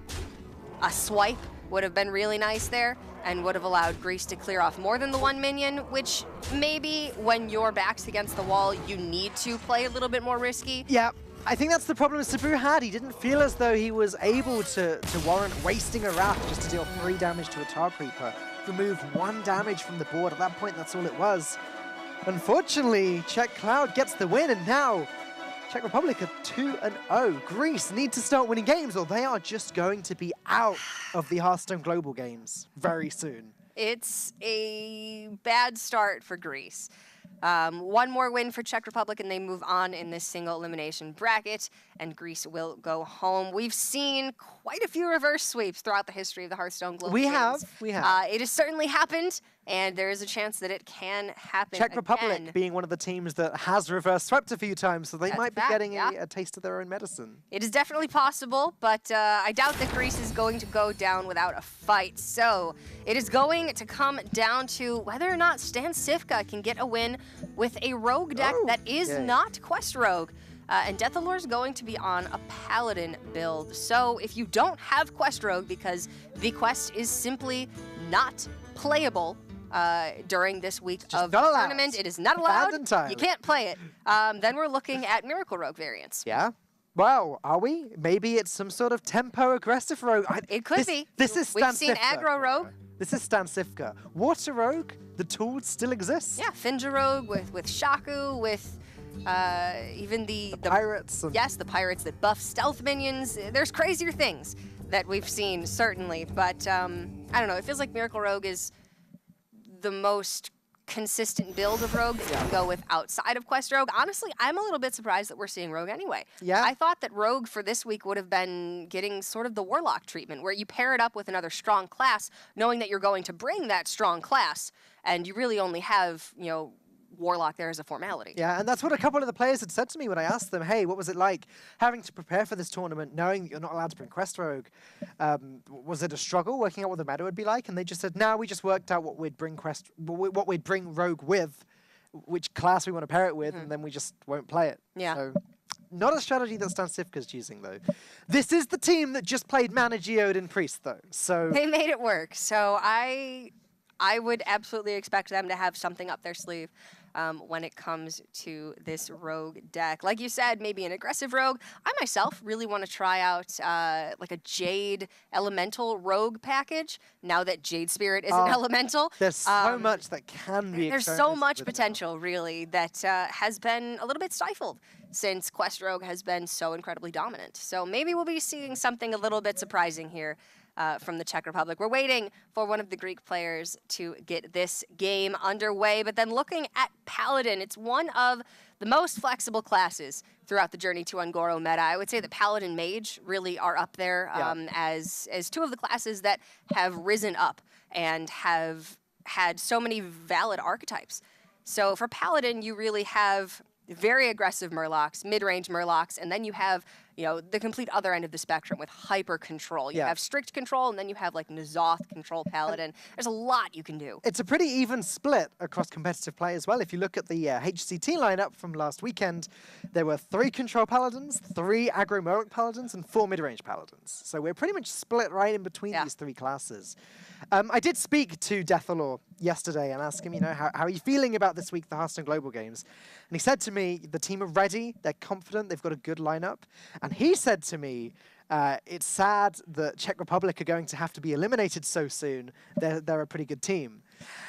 a Swipe would have been really nice there and would have allowed Greece to clear off more than the 1 minion, which maybe when your back's against the wall, you need to play a little bit more risky.
Yeah. I think that's the problem Sabu had. He didn't feel as though he was able to warrant wasting a Wrath just to deal 3 damage to a Tar Creeper. Remove 1 damage from the board. At that point, that's all it was. Unfortunately, Czech Cloud gets the win, and now Czech Republic are 2-0. Greece need to start winning games, or they are just going to be out of the Hearthstone Global Games very soon.
It's a bad start for Greece. 1 more win for Czech Republic, and they move on in this single elimination bracket, and Greece will go home. We've seen quite a few reverse sweeps throughout the history of the Hearthstone Global Games.
We have.
It has certainly happened, and there is a chance that it can happen
Czech Republic
again.
being one of the teams that has reverse swept a few times, so they might be getting a taste of their own medicine.
It is definitely possible, but I doubt that Greece is going to go down without a fight. So it is going to come down to whether or not Stan Sivka can get a win with a rogue deck that is not Quest Rogue. And Deathalore is going to be on a Paladin build. So if you don't have Quest Rogue because the quest is simply not playable during this week of the tournament, it is not allowed, you can't play it, then we're looking at Miracle Rogue variants.
Yeah? Well, are we? Maybe it's some sort of tempo aggressive rogue.
It could be.
This is Stan
We've seen
Sivka.
aggro rogue.
This is Stan Sivka. Water rogue, the tool still exists.
Yeah, Finja rogue with Shaku, with even the
pirates.
Yes, the pirates that buff stealth minions. There's crazier things that we've seen, certainly. But I don't know, it feels like Miracle Rogue is the most consistent build of Rogue that you can go with outside of Quest Rogue. Honestly, I'm a little bit surprised that we're seeing Rogue anyway.
Yeah.
I thought that Rogue for this week would have been getting sort of the Warlock treatment, where you pair it up with another strong class, knowing that you're going to bring that strong class, and you really only have, you know, Warlock there as a formality.
Yeah, and that's what a couple of the players had said to me when I asked them, hey, what was it like having to prepare for this tournament, knowing that you're not allowed to bring Quest Rogue? Was it a struggle working out what the meta would be like? And they just said, no, we just worked out what we'd bring Rogue with, which class we want to pair it with, and then we just won't play it.
Yeah.
So, not a strategy that Stan Sivka's using, though. This is the team that just played Mana Geode and Priest, though. So
they made it work. So I would absolutely expect them to have something up their sleeve when it comes to this rogue deck. Like you said, maybe an aggressive rogue. I myself really want to try out like a Jade Elemental rogue package, now that Jade Spirit is an elemental.
There's so much that can be
There's so much potential, really, that has been a little bit stifled since Quest Rogue has been so incredibly dominant. So maybe we'll be seeing something a little bit surprising here from the Czech Republic. We're waiting for one of the Greek players to get this game underway, but then looking at Paladin, it's one of the most flexible classes throughout the Journey to Ungoro meta. I would say that Paladin Mage really are up there as 2 of the classes that have risen up and have had so many valid archetypes. So for Paladin, you really have very aggressive Murlocs, mid-range Murlocs, and then you have, you know, the complete other end of the spectrum with hyper control. You have strict control, and then you have like N'Zoth control Paladin. There's a lot you can do.
It's a pretty even split across competitive play as well. If you look at the HCT lineup from last weekend, there were 3 control Paladins, 3 aggro Murloc Paladins, and 4 mid-range Paladins. So we're pretty much split right in between these 3 classes. I did speak to Deathalore yesterday and ask him, you know, how are you feeling about this week, the Hearthstone Global Games? And he said to me, the team are ready, they're confident, they've got a good lineup. And he said to me, it's sad that Czech Republic are going to have to be eliminated so soon. They're a pretty good team.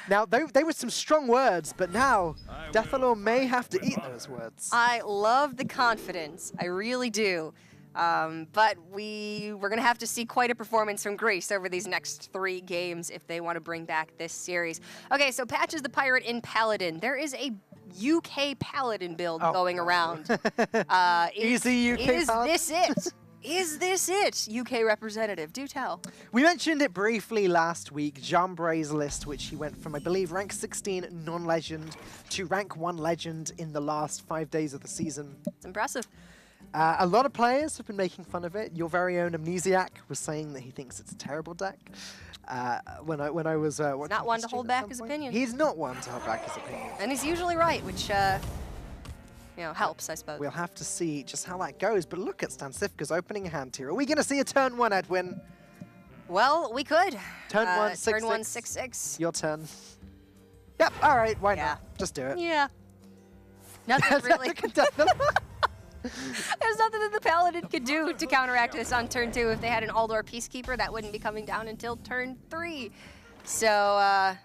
Now, they were some strong words, but now Deathalore may have to eat those words.
I love the confidence. I really do. But we're going to have to see quite a performance from Greece over these next 3 games if they want to bring back this series. Okay, so Patches the Pirate in Paladin. There is a UK Paladin build going around.
Easy UK Paladin?
Is this it? Is this it, UK representative? Do tell.
We mentioned it briefly last week, Jambray's list, which he went from, I believe, rank 16 non-legend to rank 1 legend in the last 5 days of the season.
It's impressive.
A lot of players have been making fun of it. Your very own Amnesiac was saying that he thinks it's a terrible deck. When I was watching,
he's not one to hold back his opinion.
He's not one to hold back his opinion.
And he's usually right, which you know, helps, I suppose.
We'll have to see just how that goes. But look at Stan Sivka's opening hand here. Are we going to see a turn 1, Edwin?
Well, we could.
Turn 1, 6-6.
Turn 1, 6-6.
Your turn. Yep. All right. Why not? Just do it.
Yeah. Nothing really. There's nothing Paladin could do to counteract this on turn 2. If they had an Aldor Peacekeeper, that wouldn't be coming down until turn 3. So,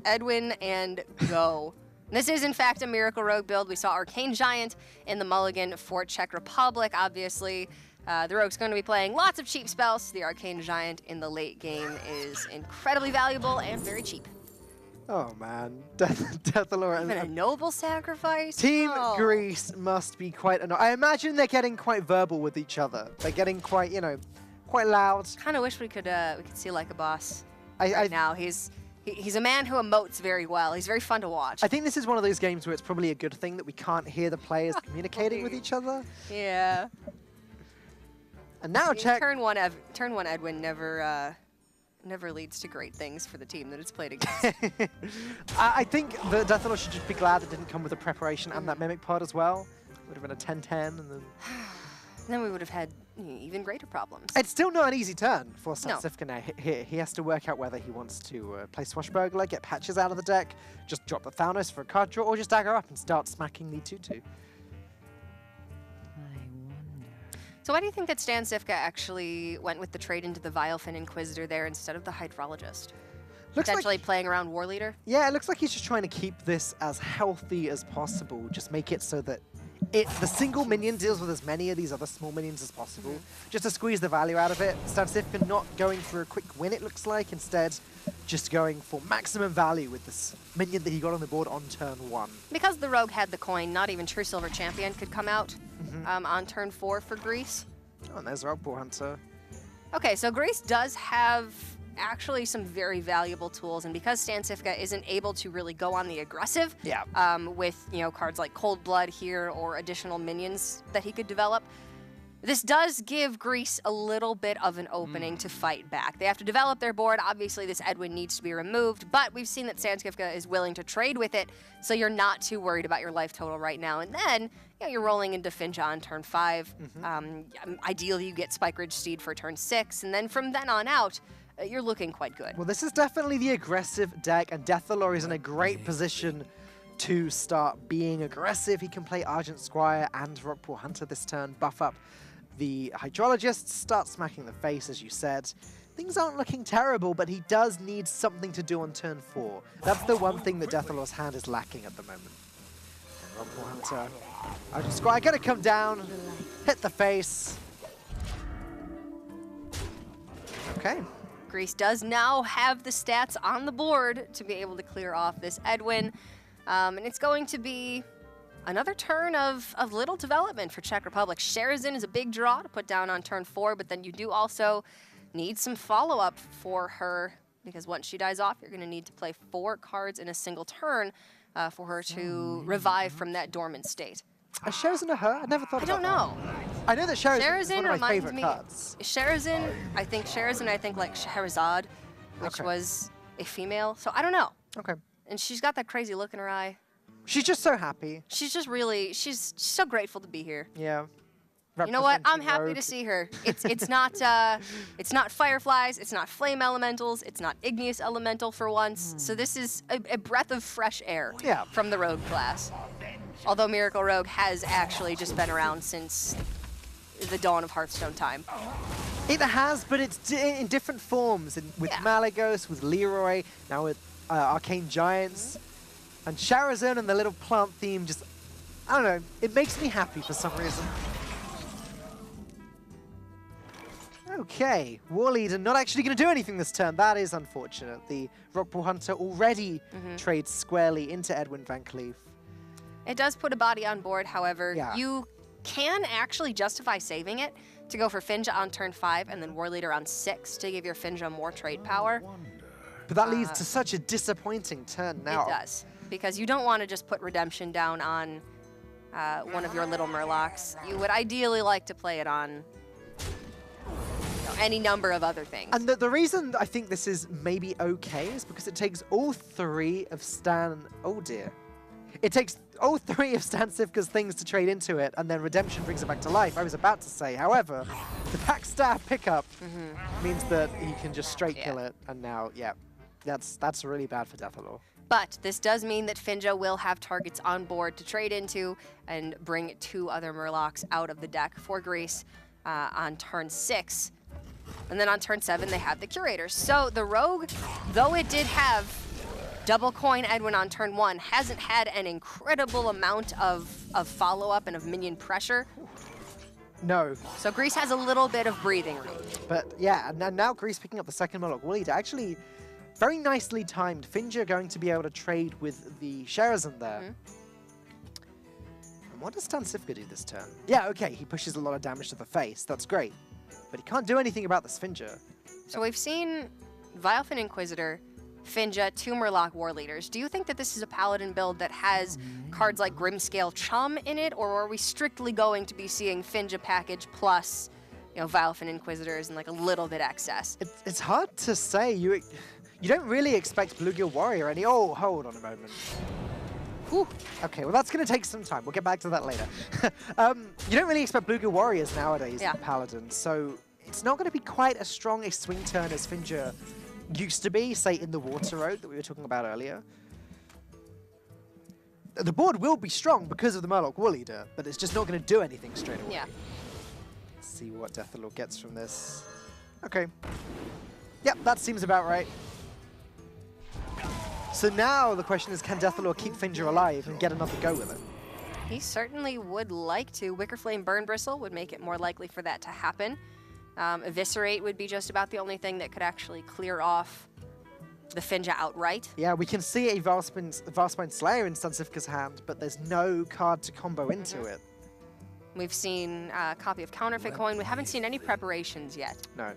Edwin and go. This is, in fact, a Miracle Rogue build. We saw Arcane Giant in the mulligan for Czech Republic, obviously. The Rogue's going to be playing lots of cheap spells. The Arcane Giant in the late game is incredibly valuable and very cheap.
Oh man, Deathalore
Even a noble sacrifice?
Team
Oh.
Greece must be quite annoying. I imagine they're getting quite verbal with each other. They're getting quite, you know, quite loud.
Kind of wish we could see like a boss
I
now. He's a man who emotes very well. He's very fun to watch.
I think this is one of those games where it's probably a good thing that we can't hear the players communicating with each other.
Yeah.
And now check.
Turn one Edwin never leads to great things for the team that it's played against.
I think the Deathalore should just be glad it didn't come with a preparation and that Mimic Pod as well. Would have been a 10-10 and then...
Then we would have had even greater problems.
It's still not an easy turn for
No.
Stansifka now. Here, he has to work out whether he wants to play Swashbuckler, get patches out of the deck, just drop the Thanos for a card draw, or just dagger up and start smacking the 2-2.
So why do you think that Stansifka actually went with the trade into the Vilefin Inquisitor there instead of the Hydrologist? Potentially playing around War Leader?
Yeah, it looks like he's just trying to keep this as healthy as possible. Just make it so that the single minion deals with as many of these other small minions as possible, just to squeeze the value out of it. Stansifka not going for a quick win, it looks like, instead just going for maximum value with this minion that he got on the board on turn 1.
Because the Rogue had the coin, not even True Silver Champion could come out on turn 4 for Greece.
Oh, and there's Rockpool Hunter.
Okay, so Greece does have actually some very valuable tools, and because Stansifka isn't able to really go on the aggressive with cards like Cold Blood here or additional minions that he could develop, this does give Greece a little bit of an opening to fight back. They have to develop their board. Obviously, this Edwin needs to be removed, but we've seen that Stansifka is willing to trade with it, so you're not too worried about your life total right now. And then you're rolling into Finja on turn 5. Ideally, you get Spike Ridge Steed for turn 6, and then from then on out, you're looking quite good.
Well, this is definitely the aggressive deck, and Deathalore is in a great position to start being aggressive. He can play Argent Squire and Rockpool Hunter this turn, buff up the Hydrologist, start smacking the face, as you said. Things aren't looking terrible, but he does need something to do on turn 4. That's the one thing that Deathalore's hand is lacking at the moment. And Rockpool Hunter, Argent Squire gonna come down, hit the face. Okay.
Greece does now have the stats on the board to be able to clear off this Edwin. And it's going to be another turn of little development for Czech Republic. Sherazin is a big draw to put down on turn 4, but then you do also need some follow-up for her, because once she dies off, you're going to need to play 4 cards in a single turn for her to revive from that dormant state.
Is Sherazin a her? I never thought about that.
I don't know.
I know that Sherazin is one of my
reminds
favorite
me.
cards.
Sherazin, I think like Scheherazade, which was a female. So I don't know.
Okay.
And she's got that crazy look in her eye.
She's just so happy.
She's just really, she's so grateful to be here.
Yeah.
You know what? I'm
Representing
happy
Rogue.
to see her. It's not fireflies. It's not flame elementals. It's not igneous elemental for once. So this is a breath of fresh air from the Rogue class. Although Miracle Rogue has actually just been around since the dawn of Hearthstone time.
It has, but it's in different forms. With Malagos, with Leroy, now with Arcane Giants. And Sherazin and the little plant theme just, I don't know, it makes me happy for some reason. Okay, War Leader not actually going to do anything this turn. That is unfortunate. The Rockpool Hunter already trades squarely into Edwin Van Cleef.
It does put a body on board, however. You can actually justify saving it to go for Finja on turn 5 and then War Leader on 6 to give your Finja more trade power.
But that leads to such a disappointing turn now.
It does, because you don't want to just put Redemption down on one of your little Murlocs. You would ideally like to play it on any number of other things.
And the reason I think this is maybe okay is because it takes all 3 of Stan... Oh dear. It takes all 3 of Stansifka's things to trade into it, and then Redemption brings it back to life. I was about to say, however, the backstab pickup means that he can just straight kill it, and now, that's really bad for Deathalore.
But this does mean that Finja will have targets on board to trade into and bring 2 other Murlocs out of the deck for Greece on turn 6. And then on turn 7, they have the Curators. So the Rogue, though it did have double coin Edwin on turn 1, hasn't had an incredible amount of follow-up and of minion pressure.
No.
So Greece has a little bit of breathing room.
But yeah, and now Greece picking up the second Murloc War Leader. Actually, very nicely timed. Finja going to be able to trade with the Sherazin there. And what does Stansifka do this turn? Yeah, okay, he pushes a lot of damage to the face. That's great. But he can't do anything about this Finja.
So we've seen Vilefin Inquisitor, Finja, 2 Murloc War Leaders. Do you think that this is a Paladin build that has cards like Grimscale Chum in it, or are we strictly going to be seeing Finja package plus, you know, Vilefin Inquisitors and like a little bit excess?
It's hard to say. You don't really expect Bluegill Warrior any... Oh, hold on a moment. Whew. Okay, well, that's going to take some time. We'll get back to that later. You don't really expect Bluegill Warriors nowadays in Paladin, so it's not going to be quite as strong a swing turn as Finja used to be, say, in the Water Road that we were talking about earlier. The board will be strong because of the Murloc War Leader, but it's just not going to do anything straight away.
Yeah.
Let's see what Deathalord gets from this. Okay. Yep, that seems about right. So now the question is, can Deathalord keep Finja alive and get another go with it?
He certainly would like to. Wickerflame Burn Bristle would make it more likely for that to happen. Eviscerate would be just about the only thing that could actually clear off the Finja outright.
Yeah, we can see a Vastbind Slayer in Stansifka's hand, but there's no card to combo into it.
We've seen a copy of Counterfeit Coin. We haven't seen any preparations yet.
No.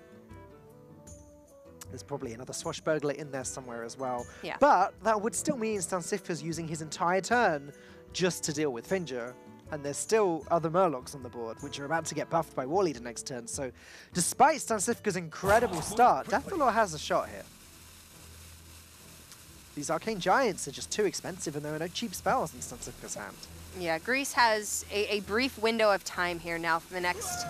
There's probably another Swashbuckler in there somewhere as well.
Yeah.
But that would still mean Stansifka's using his entire turn just to deal with Finja. And there's still other Murlocs on the board, which are about to get buffed by War Leader next turn. So despite Stansifka's incredible start, Deathalord has a shot here. These Arcane Giants are just too expensive, and there are no cheap spells in Stansifka's hand.
Yeah, Greece has a brief window of time here now for the next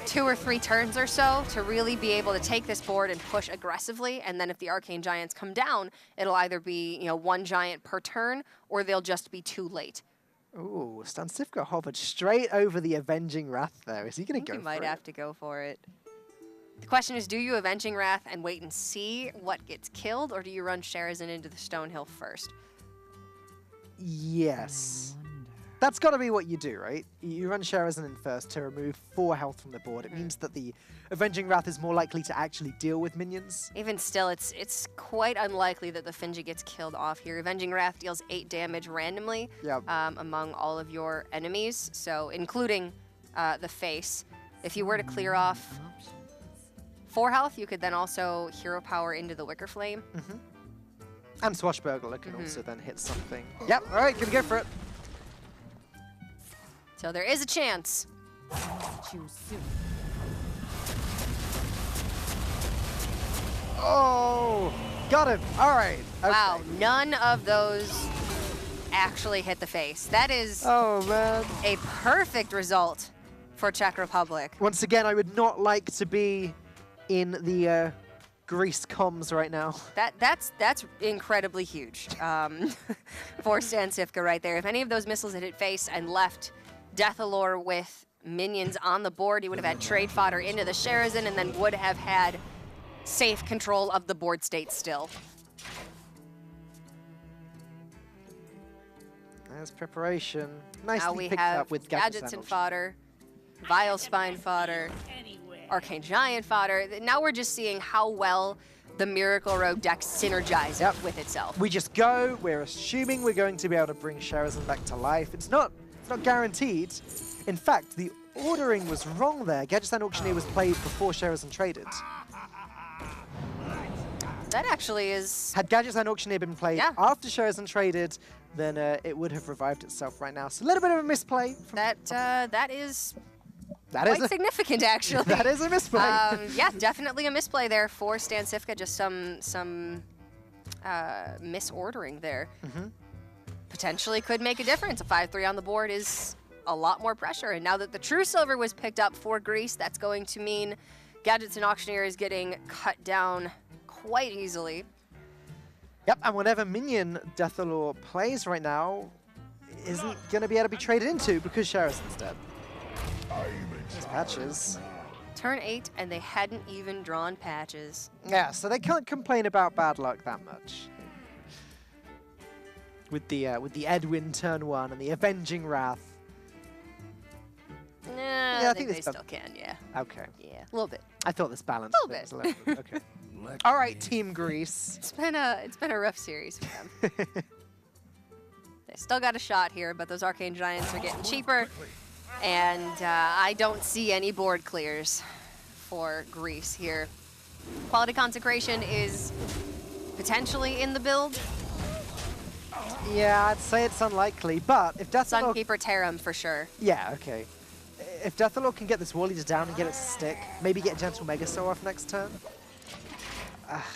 2 or 3 turns or so to really be able to take this board and push aggressively. And then if the Arcane Giants come down, it'll either be, you know, 1 giant per turn, or they'll just be too late.
Ooh, Stansifka hovered straight over the Avenging Wrath there. Is he going to go for it?
You might have to go for it. The question is, do you Avenging Wrath and wait and see what gets killed, or do you run Sherazin into the Stonehill first?
Yes. That's got to be what you do, right? You run Sherazin in first to remove 4 health from the board. It means that the Avenging Wrath is more likely to actually deal with minions.
Even still, it's quite unlikely that the Finja gets killed off here. Avenging Wrath deals 8 damage randomly among all of your enemies, so including the face. If you were to clear off 4 health, you could then also Hero Power into the Wicker Flame.
And Swashbuckler can also then hit something. Yep, all right, gonna go for it.
So there is a chance.
Oh, got him. All right. Okay.
Wow, none of those actually hit the face. That is
Oh, man.
a perfect result for Czech Republic.
Once again, I would not like to be in the Greece comms right now.
That's incredibly huge for Stansifka right there. If any of those missiles had hit face and left Deathalord with minions on the board, he would have had trade fodder into the Sherazin and then would have had safe control of the board state still.
There's preparation.
Now
Nicely
we
picked
have
up with
Gadgets and fodder, Vile Spine fodder, Arcane Giant fodder. Now we're just seeing how well the Miracle Rogue deck synergizes with itself.
We just go, we're assuming we're going to be able to bring Sherazin back to life. It's not guaranteed. In fact, the ordering was wrong there. Gadgets and Auctioneer was played before Sherazin traded.
That actually is...
Had Gadgets and Auctioneer been played after Sherazin traded, then it would have revived itself right now. So a little bit of a misplay.
That is
Quite
significant, actually.
That is a misplay.
Yeah, definitely a misplay there for Stansifka. Just some misordering there. Potentially could make a difference. A 5-3 on the board is a lot more pressure. And now that the True Silver was picked up for Greece, that's going to mean Gadgets and Auctioneer is getting cut down quite easily.
Yep, and whatever minion Deathalore plays right now isn't going to be able to be traded into because Sharazen's dead. There's patches.
Turn 8, and they hadn't even drawn patches.
Yeah, so they can't complain about bad luck that much. With the Edwin turn 1 and the Avenging Wrath.
Nah, I think they
this
still can, yeah.
Okay.
Yeah, a little bit.
I thought this balance
A little
was a little bit. Okay.
Let
All right,
me
Team Greece.
It's been a rough series for them. They still got a shot here, but those Arcane Giants are getting cheaper. And I don't see any board clears for Greece here. Quality Consecration is potentially in the build.
Yeah, I'd say it's unlikely, but if Deathalore...
Sunkeeper Tarim for sure.
Yeah, okay. If Deathalore can get this War Leader down and get it to stick, maybe get Gentle Megasaur off next turn.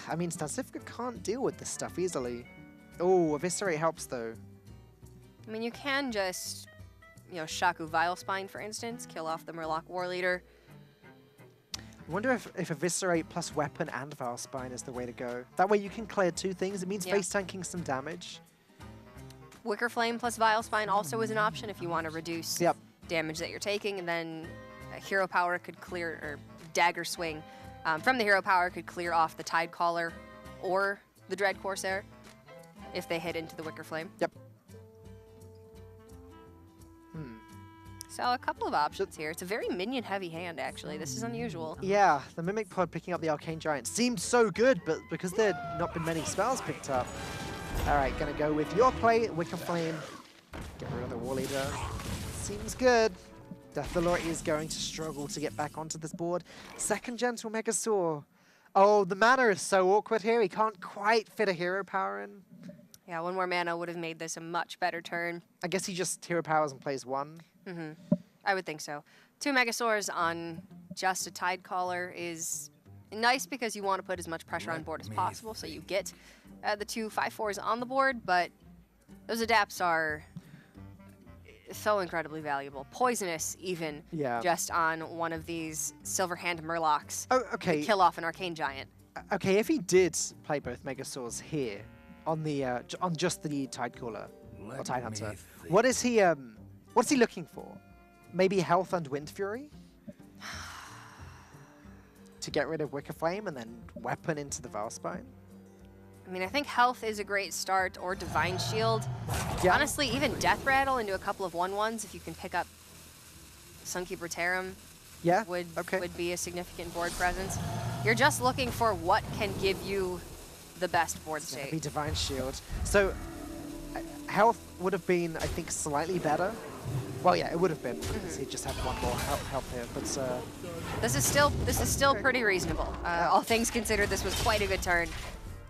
I mean, Stancifka can't deal with this stuff easily. Oh, Eviscerate helps though.
I mean, you can just, you know, Shaku Vilespine, for instance, kill off the Murloc War Leader.
I wonder if Eviscerate plus Weapon and Vilespine is the way to go. That way you can clear two things. It means face tanking some damage.
Wicker Flame plus Vilespine also is an option if you want to reduce damage that you're taking, and then Hero Power could clear, or Dagger Swing from the Hero Power could clear off the Tide Caller or the Dread Corsair if they hit into the Wicker Flame.
Yep.
So a couple of options here. It's a very minion-heavy hand, actually. This is unusual.
Yeah, the Mimic Pod picking up the Arcane Giant seemed so good, but because there had not been many spells picked up. All right, gonna go with your play, Wicker Flame. Get rid of the War Leader. Seems good. Deathalore is going to struggle to get back onto this board. Second Gentle Megasaur. Oh, the mana is so awkward here. He can't quite fit a Hero Power in.
Yeah, one more mana would have made this a much better turn.
I guess he just Hero Powers and plays one.
I would think so. 2 Megasaurs on just a Tide Caller is nice because you want to put as much pressure on board as possible, so you get the 2 5/4s on the board, but those adapts are so incredibly valuable. Poisonous, even, just on one of these Silver Hand Murlocs.
Oh, okay.
To kill off an Arcane Giant.
Okay, if he did play both Megasaurs here on the on just the Tide Caller or Tide Hunter, what is he? What's he looking for? Maybe Health and Wind Fury? To get rid of Wicker Flame and then Weapon into the Vilespine?
I mean, I think Health is a great start, or Divine Shield.
Yeah.
Honestly, even Death Rattle into a couple of 1/1s, if you can pick up Sunkeeper Tarim, would be a significant board presence. You're just looking for what can give you the best board state.
It'd be Divine Shield. So, Health would have been, I think, slightly better. Well, yeah, it would have been because he just had one more health here. But
this is still pretty reasonable. All things considered, this was quite a good turn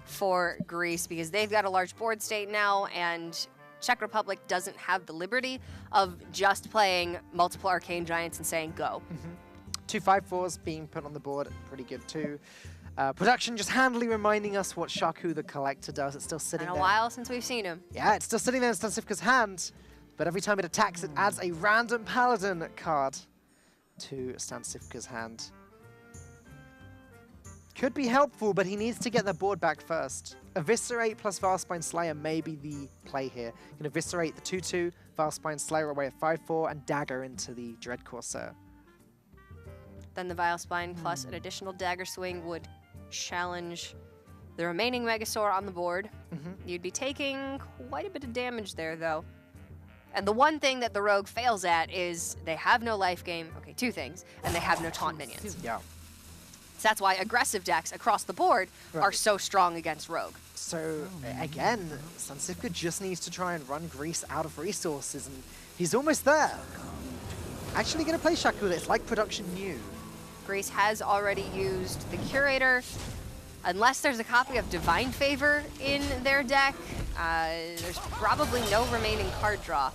for Greece because they've got a large board state now, and Czech Republic doesn't have the liberty of just playing multiple Arcane Giants and saying go.
2 5/4s being put on the board, pretty good too. Production just handily reminding us what Shaku the Collector does. It's still sitting there.
Been a while since we've seen him.
Yeah, it's still sitting there in Stancifka's hand, but every time it attacks, it adds a random Paladin card to Stancifka's hand. Could be helpful, but he needs to get the board back first. Eviscerate plus Vilespine Slayer may be the play here. You can Eviscerate the 2/2, Vilespine Slayer away at 5/4, and Dagger into the Dread Corsair.
Then the Vilespine plus an additional Dagger Swing would challenge the remaining Megasaur on the board. You'd be taking quite a bit of damage there, though. And the one thing that the Rogue fails at is they have no life gain. Okay, 2 things. And they have no taunt minions.
Yeah.
So that's why aggressive decks across the board are so strong against Rogue.
So, again, Stancifka just needs to try and run Greece out of resources, and he's almost there. Actually going to play Shaku. It's like production new.
Greece has already used the Curator. Unless there's a copy of Divine Favor in their deck, there's probably no remaining card draw.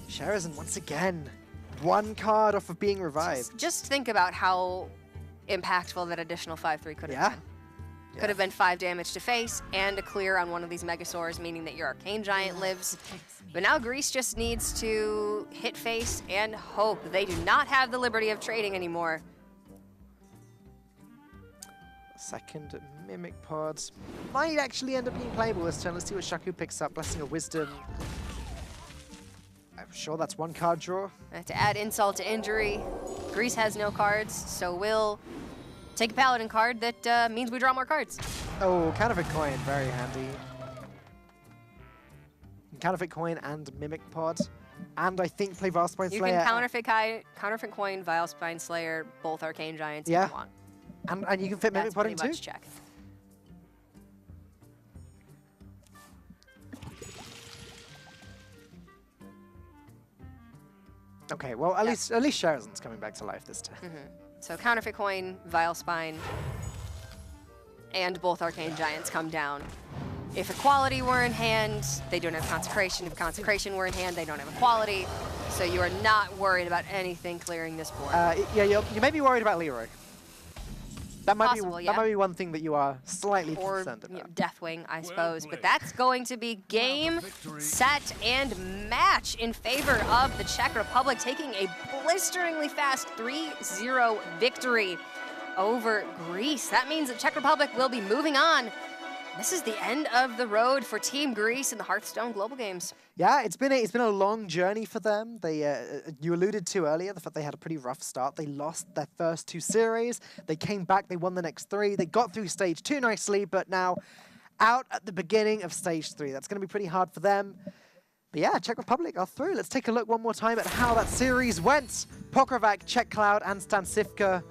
Sharazen, once again, 1 card off of being revived.
Just think about how impactful that additional 5/3 could have been. Could have been 5 damage to face and a clear on one of these Megasaurs, meaning that your Arcane Giant lives. But now Greece just needs to hit face and hope. They do not have the liberty of trading anymore.
Second Mimic Pod might actually end up being playable this turn. Let's see what Shaku picks up. Blessing of Wisdom. I'm sure that's one card draw.
To add insult to injury, Greece has no cards, so we'll take a Paladin card that means we draw more cards.
Oh, Counterfeit Coin, very handy. Counterfeit Coin and Mimic Pod. And I think play Vilespine
You
Slayer.
can Counterfeit Coin, Vilespine Slayer, both Arcane Giants if you want.
And you can fit Mimic
That's
Pod
pretty
in too?
much check.
Okay, well, at least Sherazan's coming back to life this time.
So Counterfeit Coin, Vilespine, and both Arcane Giants come down. If Equality were in hand, they don't have Consecration. If Consecration were in hand, they don't have Equality. So you are not worried about anything clearing this board.
Yeah, you may be worried about Leroy. That might
Possible,
be
yeah.
that might be one thing that you are slightly
Or
concerned about.
Deathwing, I suppose. But that's going to be game, set, and match in favor of the Czech Republic, taking a blisteringly fast 3-0 victory over Greece. That means that Czech Republic will be moving on. This is the end of the road for Team Greece in the Hearthstone Global Games.
Yeah, it's been a long journey for them. They you alluded to earlier the fact they had a pretty rough start. They lost their first 2 series. They came back. They won the next 3. They got through stage 2 nicely, but now out at the beginning of stage 3. That's going to be pretty hard for them. But yeah, Czech Republic are through. Let's take a look one more time at how that series went. Pokrovac, Czech Cloud, and Stansivka.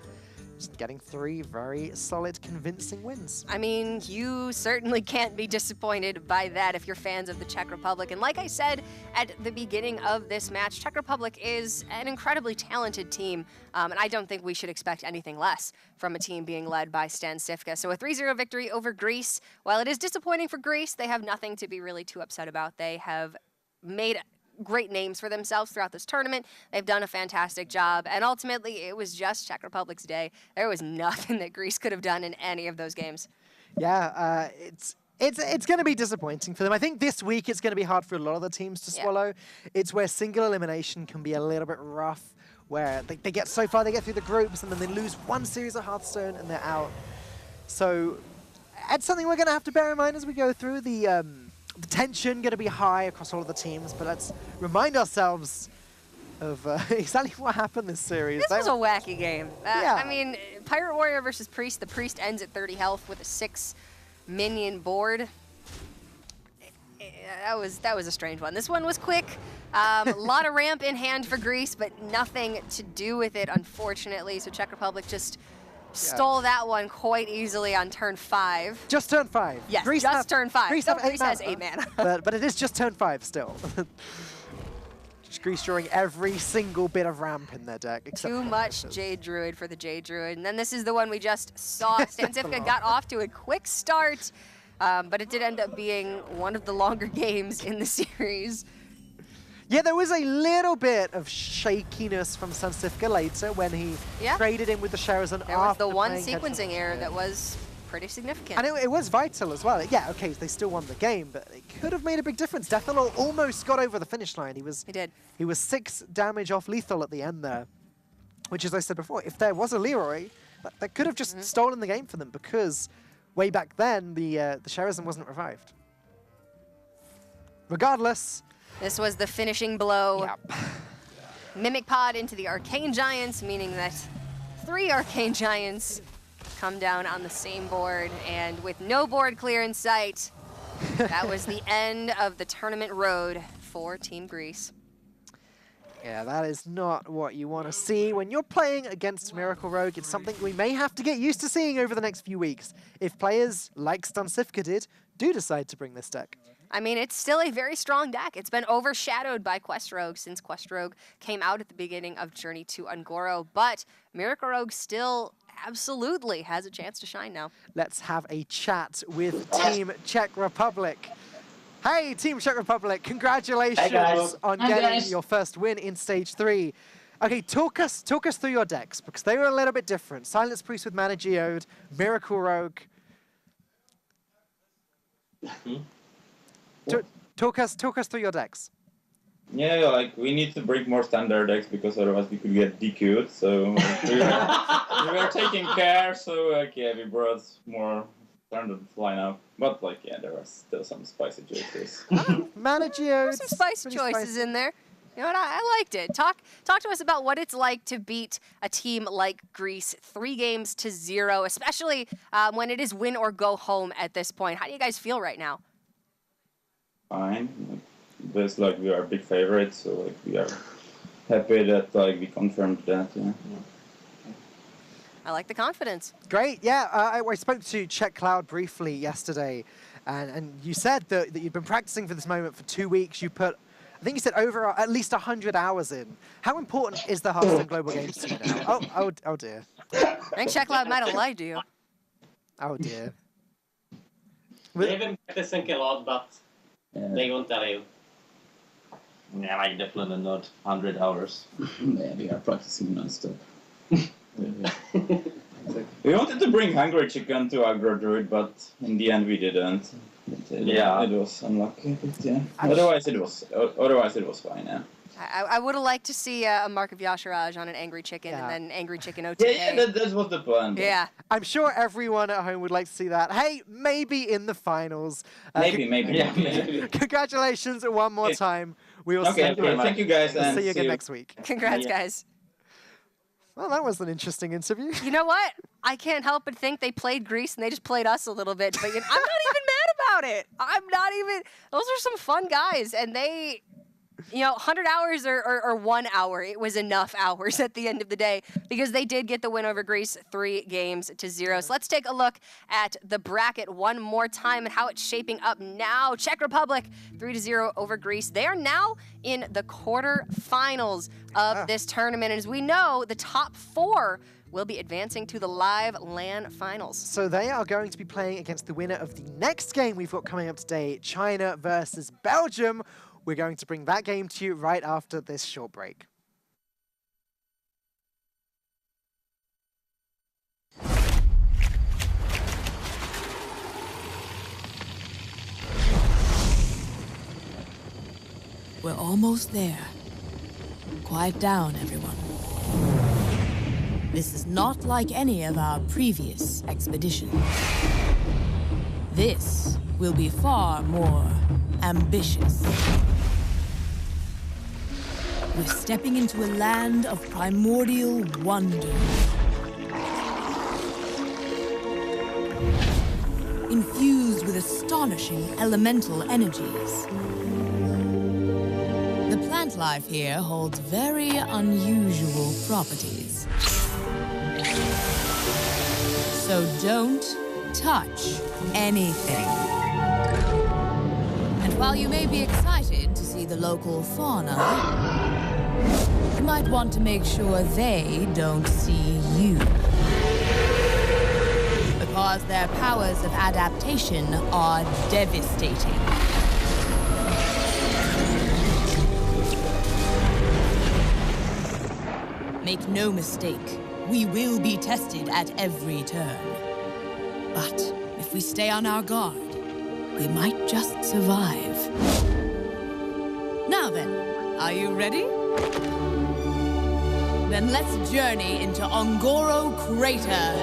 Just getting 3 very solid, convincing wins.
I mean, you certainly can't be disappointed by that if you're fans of the Czech Republic. And like I said at the beginning of this match, Czech Republic is an incredibly talented team, and I don't think we should expect anything less from a team being led by Stansivka. So a 3-0 victory over Greece. While it is disappointing for Greece, they have nothing to be really too upset about. They have made great names for themselves throughout this tournament. They've done a fantastic job, and ultimately it was just Czech Republic's day. There was nothing that Greece could have done in any of those games.
Yeah, it's going to be disappointing for them. I think this week it's going to be hard for a lot of the teams to swallow. It's where single elimination can be a little bit rough, where they get so far, they get through the groups, and then they lose one series of Hearthstone and they're out. So it's something we're going to have to bear in mind as we go through. The tension going to be high across all of the teams, but let's remind ourselves of exactly what happened this series.
This was a wacky game.
Yeah.
I mean, Pirate Warrior versus Priest. The Priest ends at 30 health with a 6-minion board. That was a strange one. This one was quick. A lot of ramp in hand for Greece, but nothing to do with it, unfortunately. So Czech Republic just stole that one quite easily on turn 5.
Just turn 5.
Yes,
Greece
turn 5.
Greece
has 8 mana.
but it is just turn 5 still. Just Greece drawing every single bit of ramp in their deck. Except
Too much Jade Druid for the Jade Druid. And then this is the one we just saw. Stansivka got off to a quick start, but it did end up being one of the longer games in the series.
Yeah, there was a little bit of shakiness from Stansivka later when he traded in with the Sherazan.
There was the one
playing
sequencing error that was pretty significant.
And it was vital as well. Yeah, okay, they still won the game, but it could have made a big difference. Deathlor almost got over the finish line. He did. He was 6 damage off lethal at the end there, which, as I said before, if there was a Leroy, that could have just stolen the game for them, because way back then, the Sherazan wasn't revived. Regardless,
this was the finishing blow.
Yep.
Mimic Pod into the Arcane Giants, meaning that 3 Arcane Giants come down on the same board, and with no board clear in sight, that was the end of the tournament road for Team Greece.
Yeah, that is not what you want to see when you're playing against Miracle Rogue. It's something we may have to get used to seeing over the next few weeks if players like Stansivka do decide to bring this deck.
I mean, it's still a very strong deck. It's been overshadowed by Quest Rogue since Quest Rogue came out at the beginning of Journey to Ungoro, but Miracle Rogue still absolutely has a chance to shine now.
Let's have a chat with Team Czech Republic. Hey, Team Czech Republic, congratulations on getting your first win in Stage 3. Okay, talk us through your decks, because they were a little bit different. Silence Priest with Mana Geode, Miracle Rogue. Talk us through your decks.
Yeah, like we need to break more standard decks because otherwise we could get DQ'd. So like, we were taking care. So like yeah, we brought more standard lineup. But like yeah, there are still some spicy choices.
Mana Geodes.
Some spicy choices in there. You know what? I liked it. Talk to us about what it's like to beat a team like Greece 3-0, especially when it is win or go home at this point. How do you guys feel right now?
Fine. Like, there's like we are big favorites, so like we are happy that like we confirmed that. Yeah.
I like the confidence.
Great, yeah. I spoke to Czech Cloud briefly yesterday, and you said that you've been practicing for this moment for 2 weeks. You put, I think you said over at least 100 hours in. How important is the Hearthstone Global Games to you now? Oh dear.
I think Czech Cloud might have lied to you.
Oh dear.
They've been practicing a lot, but they won't tell you.
Yeah, like definitely not 100 hours.
Yeah, we are practicing non-stop. We wanted to bring Hungry Chicken to Agro Druid, but in the end we didn't.
Yeah,
it was unlucky. But yeah. Otherwise it was fine. Yeah.
I would have liked to see a Mark of Yasharaj on an Angry Chicken and then Angry Chicken OTK.
Yeah, that was the plan. But.
Yeah.
I'm sure everyone at home would like to see that. Hey, maybe in the finals.
Maybe.
Congratulations one more time. We will
thank you guys.
We'll
and
see you again next week.
Congrats, guys.
Well, that was an interesting interview.
You know what? I can't help but think they played Greece and they just played us a little bit. But I'm not even mad about it. I'm not even. Those are some fun guys, and they. 100 hours or 1 hour, it was enough hours at the end of the day because they did get the win over Greece 3-0. So let's take a look at the bracket one more time and how it's shaping up now. Czech Republic 3-0 over Greece. They are now in the quarterfinals of this tournament. And as we know, the top 4 will be advancing to the live LAN finals.
So they are going to be playing against the winner of the next game we've got coming up today, China versus Belgium. We're going to bring that game to you right after this short break.
We're almost there. Quiet down, everyone. This is not like any of our previous expeditions. This will be far more ambitious. We're stepping into a land of primordial wonder. Infused with astonishing elemental energies. The plant life here holds very unusual properties. So don't touch anything. And while you may be excited to see the local fauna, you might want to make sure they don't see you. Because their powers of adaptation are devastating. Make no mistake, we will be tested at every turn. But if we stay on our guard, we might just survive. Now then, are you ready? Then let's journey into Ongoro Crater.